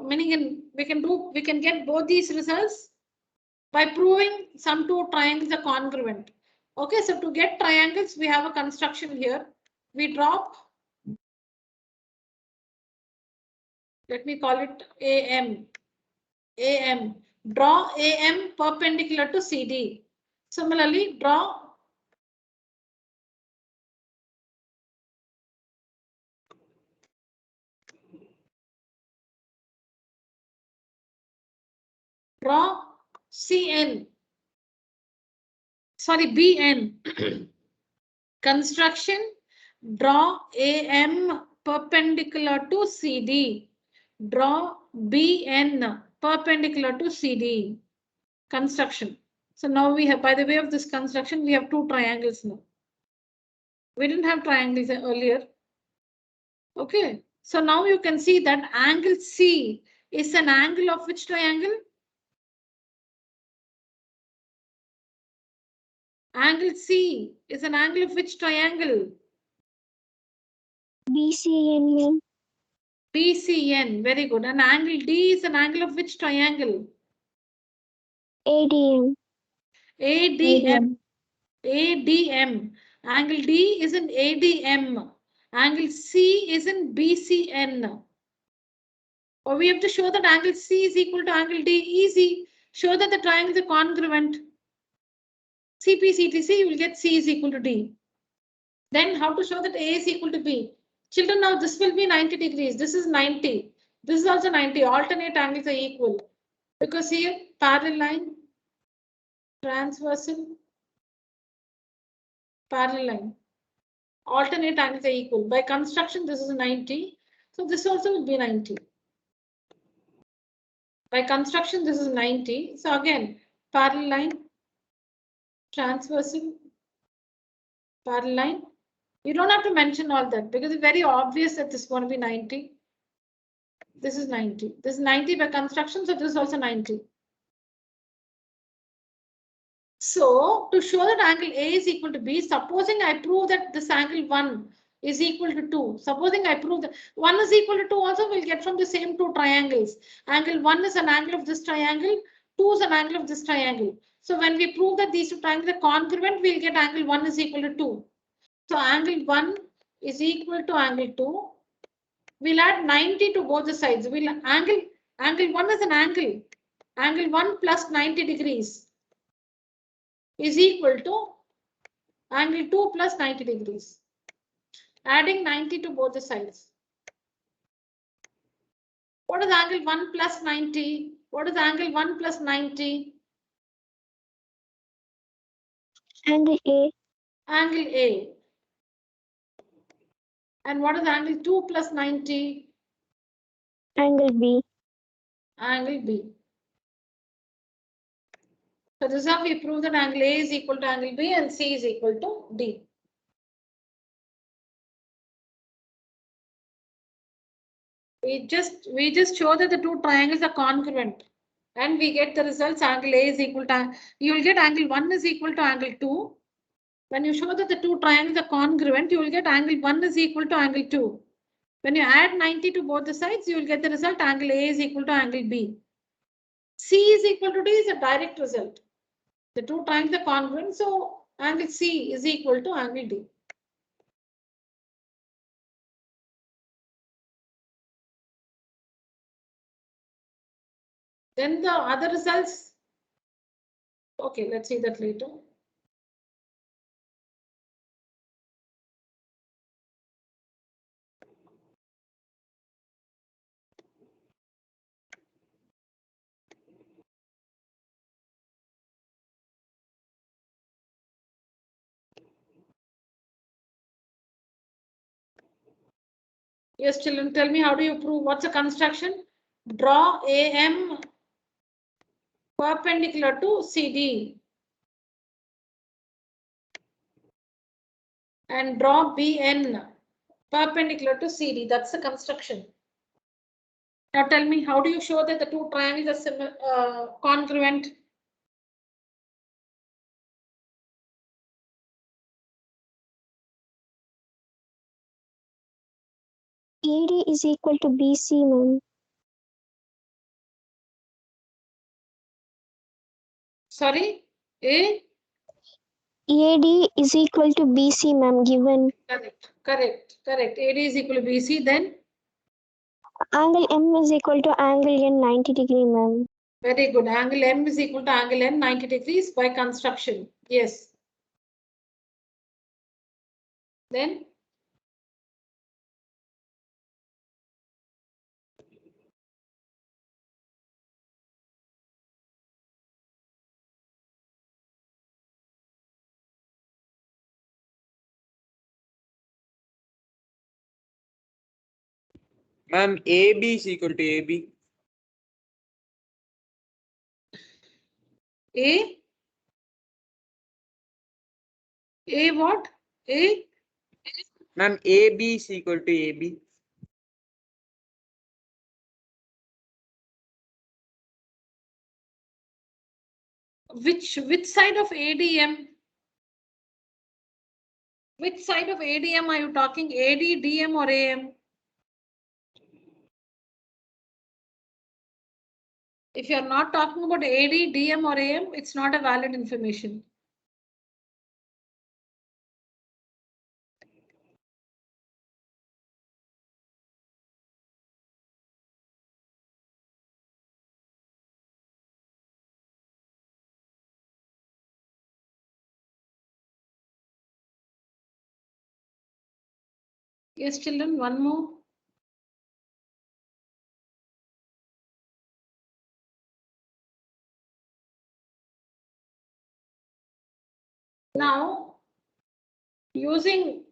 meaning we can get both these results by proving some two triangles are congruent. Okay, so to get triangles, we have a construction here. We drop, let me call it AM. AM. Draw AM perpendicular to CD. Similarly, draw CN. Sorry, BN. Construction. Draw AM perpendicular to CD. Draw BN perpendicular to CD. Construction. So now we have, by the way of this construction, we have two triangles now. We didn't have triangles earlier. Okay, so now you can see that angle C is an angle of which triangle? Angle C is an angle of which triangle? BCN, ma'am. BCN, very good. And angle D is an angle of which triangle? ADM. ADM. ADM. Angle D is in ADM. Angle C is in BCN. Or we have to show that angle C is equal to angle D. Easy. Show that the triangles are congruent. CPCTC, you will get C is equal to D. Then how to show that A is equal to B? Children, now this will be 90 degrees. This is 90. This is also 90. Alternate angles are equal. Because here, parallel line, transversal, parallel line. Alternate angles are equal. By construction, this is 90. So this also will be 90. By construction, this is 90. So again, parallel line, transversal, parallel line. You don't have to mention all that because it's very obvious that this is going to be 90. This is 90. This is 90 by construction, so this is also 90. So to show that angle A is equal to B, supposing I prove that this angle 1 is equal to 2. Supposing I prove that 1 is equal to 2 also, we'll get from the same two triangles. Angle 1 is an angle of this triangle, 2 is an angle of this triangle. So when we prove that these two triangles are congruent, we'll get angle 1 is equal to 2. So angle 1 is equal to angle 2. We'll add 90 to both the sides. We'll angle 1 is an angle. Angle 1 plus 90 degrees is equal to angle 2 plus 90 degrees. Adding 90 to both the sides. What is angle 1 plus 90? What is angle 1 plus 90? Angle A. Angle A. And what is angle 2 plus 90? Angle B. Angle B. So this is how we prove that angle A is equal to angle B and C is equal to D. We just show that the two triangles are congruent and we get the results. Angle A is equal to, you will get angle 1 is equal to angle 2. When you show that the two triangles are congruent, you will get angle 1 is equal to angle 2. When you add 90 to both the sides, you will get the result angle A is equal to angle B. C is equal to D is a direct result. The two triangles are congruent, so angle C is equal to angle D. Then the other results. Okay, let's see that later. Yes, children, tell me, how do you prove? What's a construction? Draw AM perpendicular to CD and draw BN perpendicular to CD. That's the construction. Now tell me, how do you show that the two triangles are congruent? AD is equal to BC, ma'am. Sorry, A? AD is equal to BC, ma'am, given. Correct. AD is equal to BC, then? Angle M is equal to angle N 90 degree, ma'am. Very good. Angle M is equal to angle N 90 degrees by construction. Yes. Then? Ma'am, AB is equal to AB. A? A what? A? Ma'am, AB is equal to AB. Which side of ADM? Which side of ADM are you talking? AD, DM or AM? If you are not talking about AD, DM or AM, it's not a valid information. Yes, children, one more. Now, using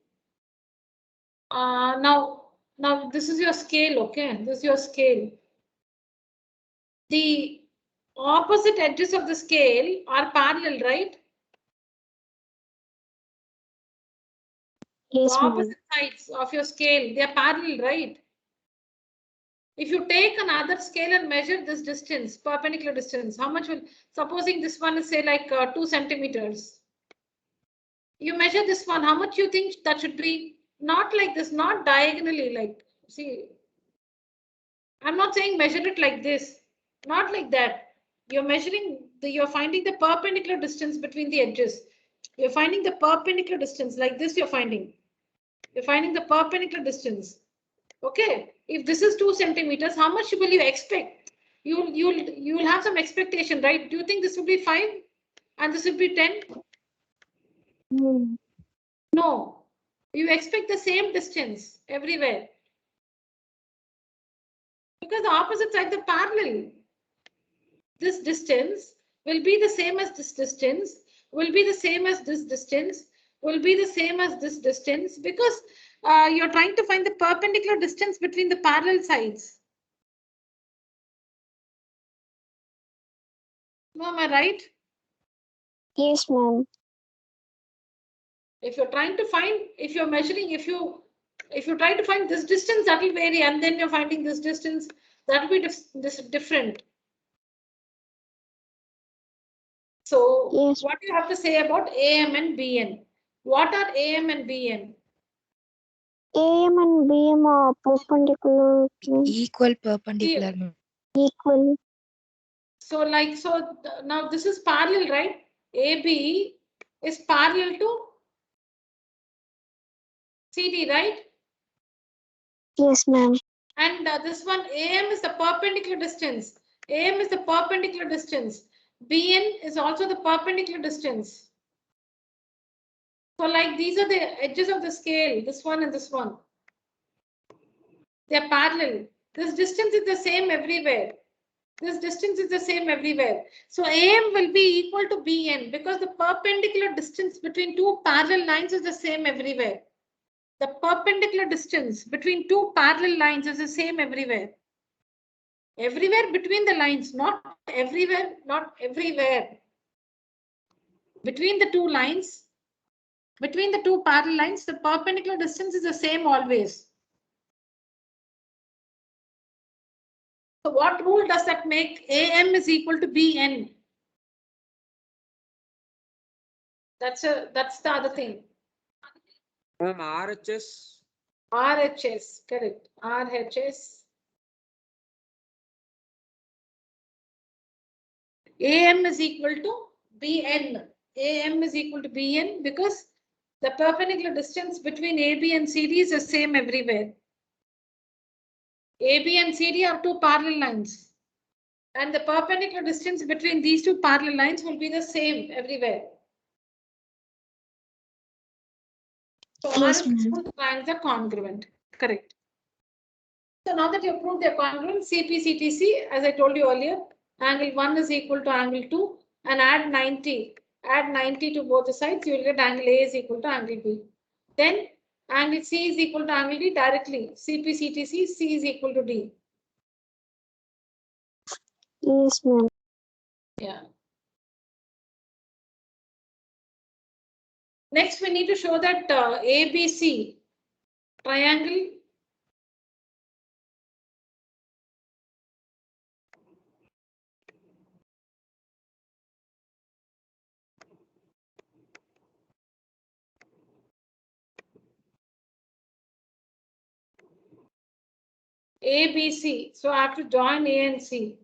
now this is your scale, okay? This is your scale. The opposite edges of the scale are parallel, right? Yes, The ma'am. opposite sides of your scale, they are parallel, right? If you take another scale and measure this distance, perpendicular distance, how much will, supposing this one is say like 2 centimeters. You measure this one, how much you think that should be? Not like this, not diagonally, like, see, I'm not saying measure it like this, not like that. You're measuring, you're finding the perpendicular distance between the edges. You're finding the perpendicular distance like this, you're finding the perpendicular distance. Okay, if this is 2 centimeters, how much will you expect? You'll have some expectation, right? Do you think this will be 5 and this will be 10? No, you expect the same distance everywhere. Because the opposite sides are parallel. This distance will be the same as this distance, will be the same as this distance, will be the same as this distance, because you're trying to find the perpendicular distance between the parallel sides. No, am I right? Yes, ma'am. If you're trying to find, if you're measuring, if you try to find this distance, that will vary, and then you're finding this distance, that will be different. So Yes. what do you have to say about AM and BN? What are AM and BN? AM and BM are perpendicular. Equal perpendicular. Equal. So like, so now this is parallel, right? AB is parallel to CD, right? Yes, ma'am. And this one, AM is the perpendicular distance. AM is the perpendicular distance. BN is also the perpendicular distance. So like these are the edges of the scale, this one and this one. They are parallel. This distance is the same everywhere. This distance is the same everywhere. So AM will be equal to BN because the perpendicular distance between two parallel lines is the same everywhere. The perpendicular distance between two parallel lines is the same everywhere. Everywhere between the lines, not everywhere, not everywhere. Between the two lines, between the two parallel lines, the perpendicular distance is the same always. So what rule does that make? AM is equal to BN. That's the other thing. RHS. RHS, correct. RHS. AM is equal to BN. AM is equal to BN because the perpendicular distance between AB and CD is the same everywhere. AB and CD are two parallel lines. And the perpendicular distance between these two parallel lines will be the same everywhere. So Yes, R ma'am. triangles are congruent. Correct. So now that you have proved their congruent, CPCTC, as I told you earlier, angle 1 is equal to angle 2 and add 90. Add 90 to both the sides, you will get angle A is equal to angle B. Then angle C is equal to angle D directly. CPCTC, C is equal to D. Yes, ma'am. Yeah. Next, we need to show that ABC triangle ABC. So I have to join A and C.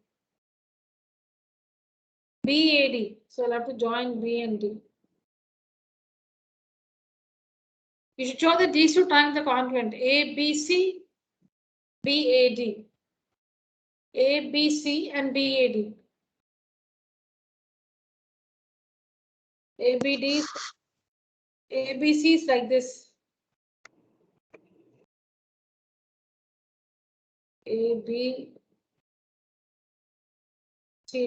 BAD. So I'll have to join B and D. You should show that these two triangles are congruent. ABC, BAD. ABC and BAD. ABD, ABC is like this. ABC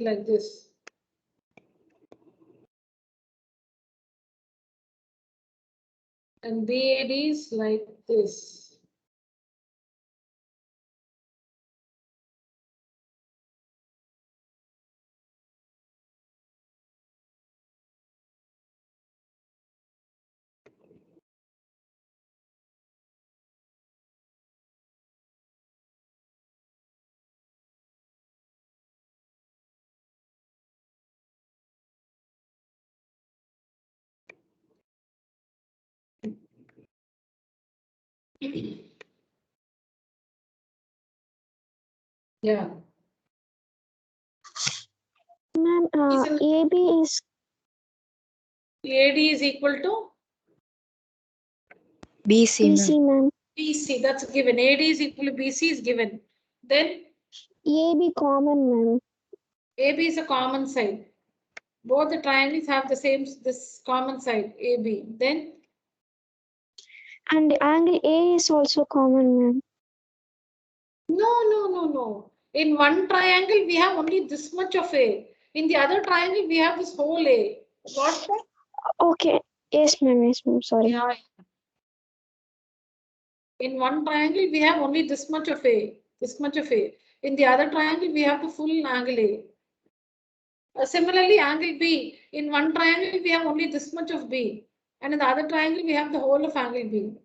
like this. And BAD is like this. Yeah. Ma'am, AB is AD is equal to BC, ma'am. BC, ma'am. BC. That's given. AD is equal to BC is given. Then AB common, ma'am. AB is a common side. Both the triangles have the same this common side AB. Then And angle A is also common, ma'am. no. In one triangle we have only this much of A. In the other triangle we have this whole A. Got that? Okay. Yes, ma'am. Yes, ma'am. Sorry. Yeah. In one triangle we have only this much of A. This much of A. In the other triangle we have the full angle A. Similarly, angle B. In one triangle we have only this much of B. And in the other triangle we have the whole of angle B.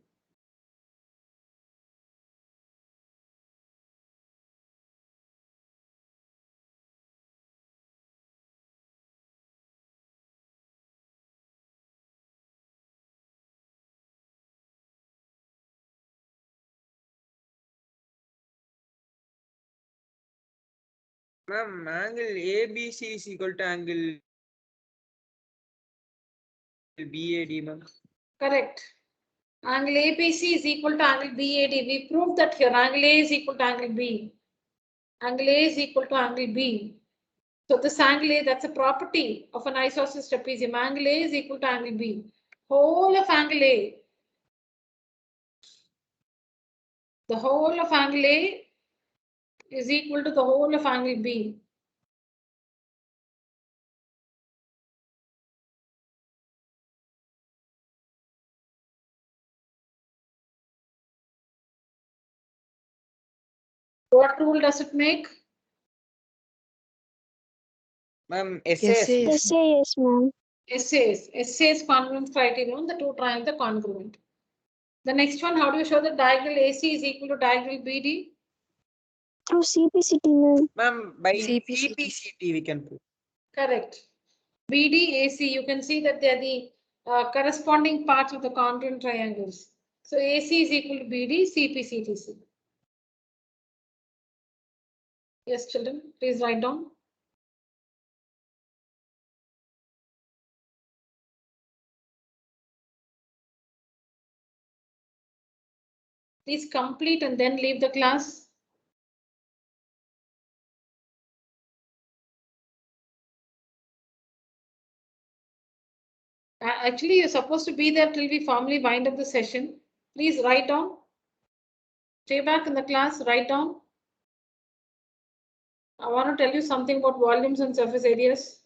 Ma'am, angle ABC is equal to angle BAD, ma'am. Correct. Angle ABC is equal to angle BAD. We proved that here. Angle A is equal to angle B. Angle A is equal to angle B. So this angle A, that's a property of an isosceles trapezium. Angle A is equal to angle B. Whole of angle A. The whole of angle A is equal to the whole of angle B. What rule does it make? Ma'am, Yes, SAS. yes. Yes, ma'am. SAS congruence criterion, the two triangles are congruent. The next one, how do you show that diagonal AC is equal to diagonal BD? Through CPCT, ma'am. Ma'am, by CPCT. CPCT we can prove. Correct. BD, AC, you can see that they are the corresponding parts of the congruent triangles. So AC is equal to BD, CP, CTC. Yes, children, please write down. Please complete and then leave the class. Actually, you're supposed to be there till we formally wind up the session. Please write down. Stay back in the class, write down. I want to tell you something about volumes and surface areas.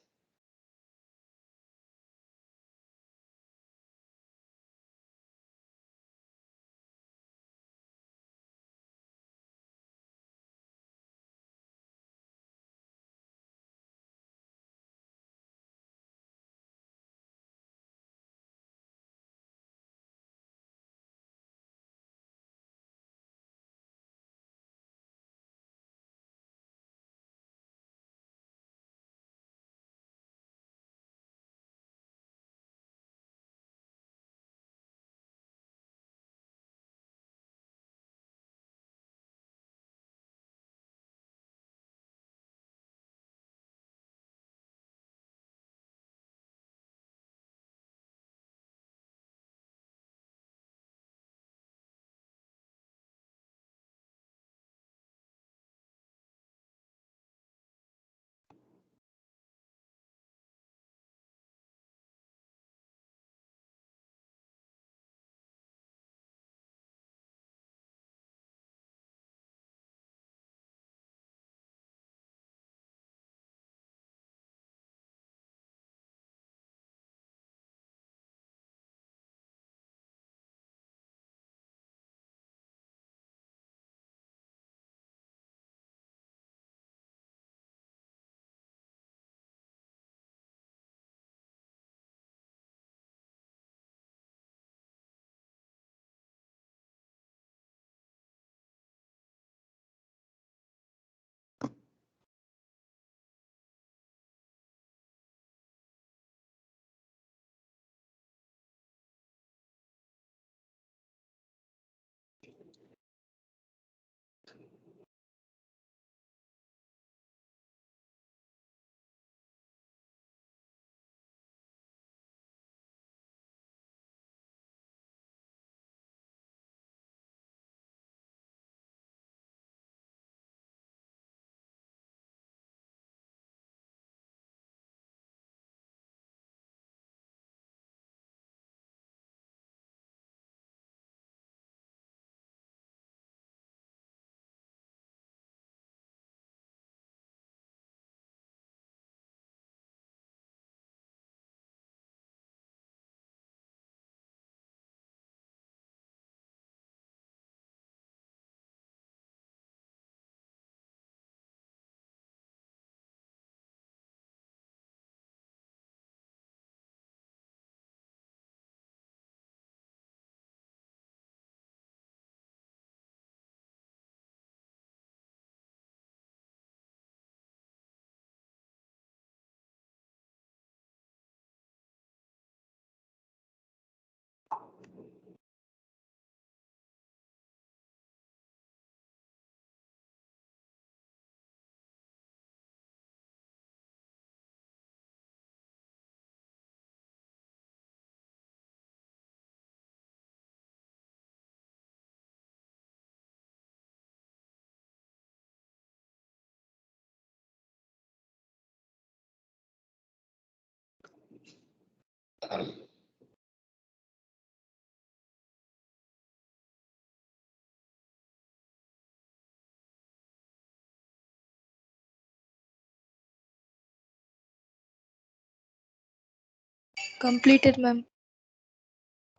Completed, ma'am.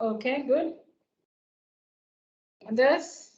Okay, good. Others?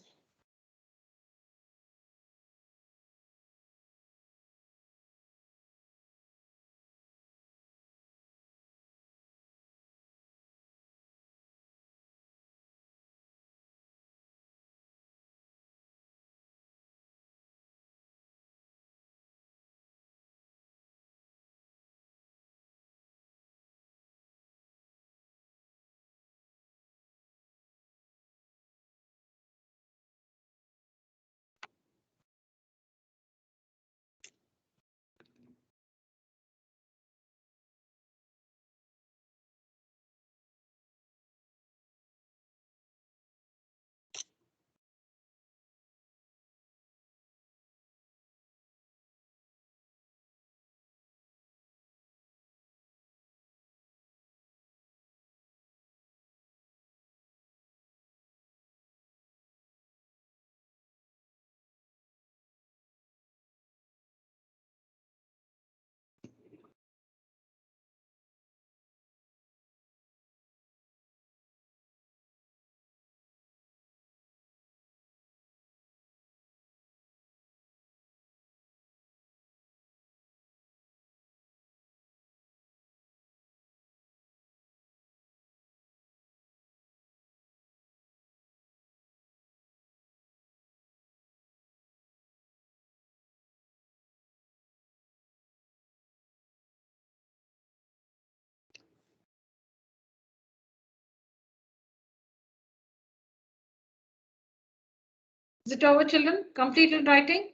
Is it over, children? Completed writing?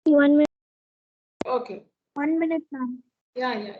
1 minute. Okay. 1 minute, ma'am. Yeah.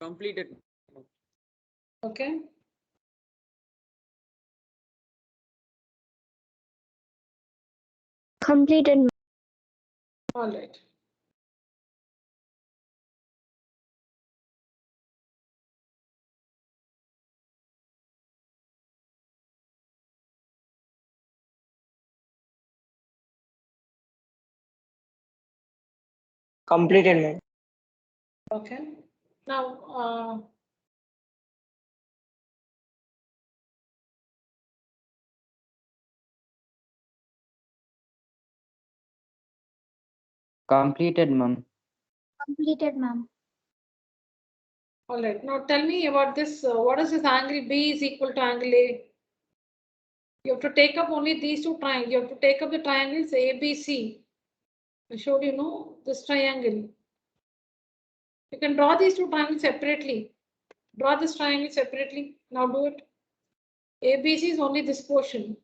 Completed. Okay. Completed, ma'am. All right. Completed, ma'am. Okay. Now, Completed, ma'am. Completed, ma'am. all right. Now tell me about this. What is this angle B is equal to angle A? You have to take up only these two triangles. You have to take up the triangles ABC. I showed you, no, this triangle. You can draw these two triangles separately. Draw this triangle separately. Now do it. ABC is only this portion.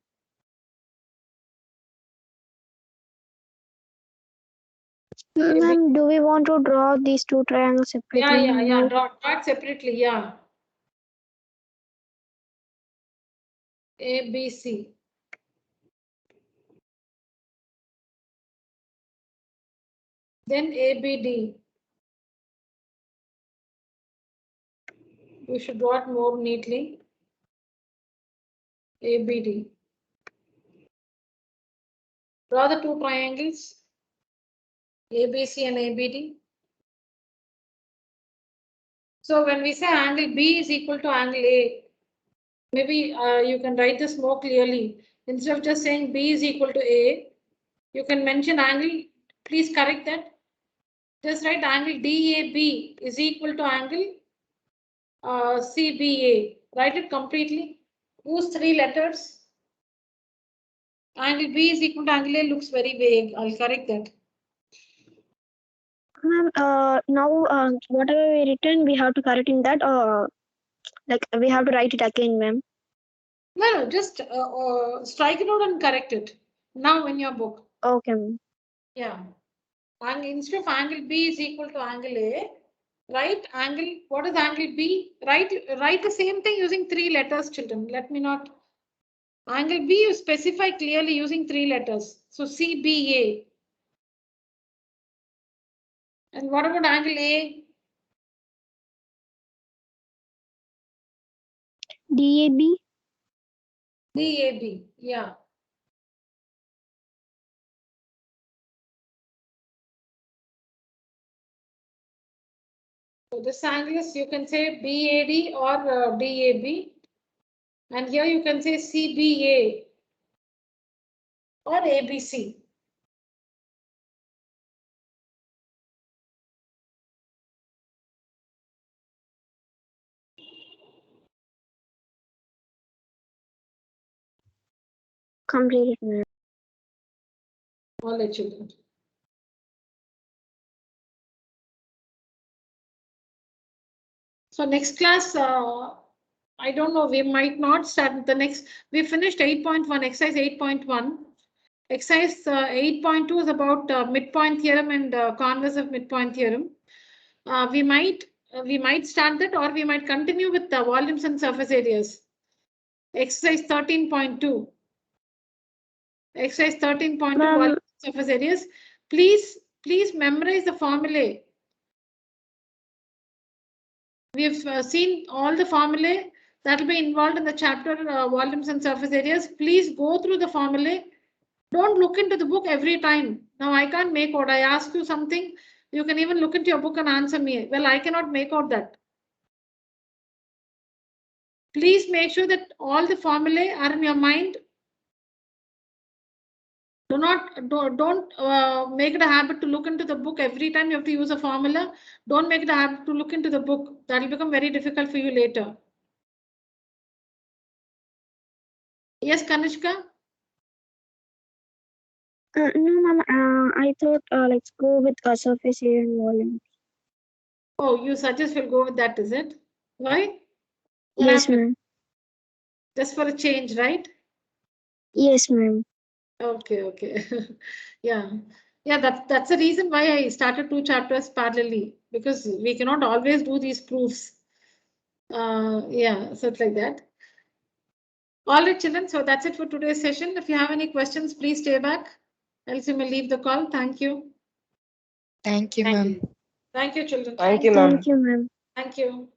Ma'am, do we want to draw these two triangles separately? Yeah. No. Draw it separately. Yeah. ABC. Then ABD. You should draw it more neatly. ABD. Draw the two triangles. ABC and ABD. So when we say angle B is equal to angle A, maybe you can write this more clearly. Instead of just saying B is equal to A, you can mention angle. Please correct that. Just write angle DAB is equal to angle CBA. Write it completely. Use 3 letters. Angle B is equal to angle A looks very vague. I'll correct that. Ma'am, now whatever we written, we have to correct in that, like we have to write it again, ma'am. No, just strike it out and correct it. Now in your book. Okay, ma'am. Yeah. And instead of angle B is equal to angle A, write angle, what is angle B? Write the same thing using 3 letters, children. Let me not. Angle B you specify clearly using 3 letters. So CBA. And what about angle A? DAB. DAB. Yeah. So this angle is, you can say BAD or DAB. And here you can say CBA or ABC. Completed, ma'am. All the children. So next class, I don't know, we might not start the next. We finished 8.1, exercise 8.1. Exercise 8.2 is about midpoint theorem and converse of midpoint theorem. We might start that, or we might continue with the volumes and surface areas. Exercise 13.2. Exercise 13.2 volumes and surface areas. Please memorize the formulae. We have seen all the formulae that will be involved in the chapter volumes and surface areas. Please go through the formulae. Don't look into the book every time. Now I can't make out. I ask you something. You can even look into your book and answer me. Well, I cannot make out that. Please make sure that all the formulae are in your mind. Don't make it a habit to look into the book every time you have to use a formula. Don't make it a habit to look into the book. That will become very difficult for you later. Yes, Kanishka? No, ma'am. I thought let's go with surface area and volume. Oh, you suggest we'll go with that, is it? Why? Yes, Lab, ma'am. just for a change, right? Yes, ma'am. Okay. Yeah. That's the reason why I started 2 chapters parallelly, because we cannot always do these proofs. Yeah, so it's like that. All right, children. So that's it for today's session. If you have any questions, please stay back. Else you may leave the call. Thank you. Thank you, ma'am. Thank you, children. Thank you, ma'am. Thank you, ma'am. Thank you.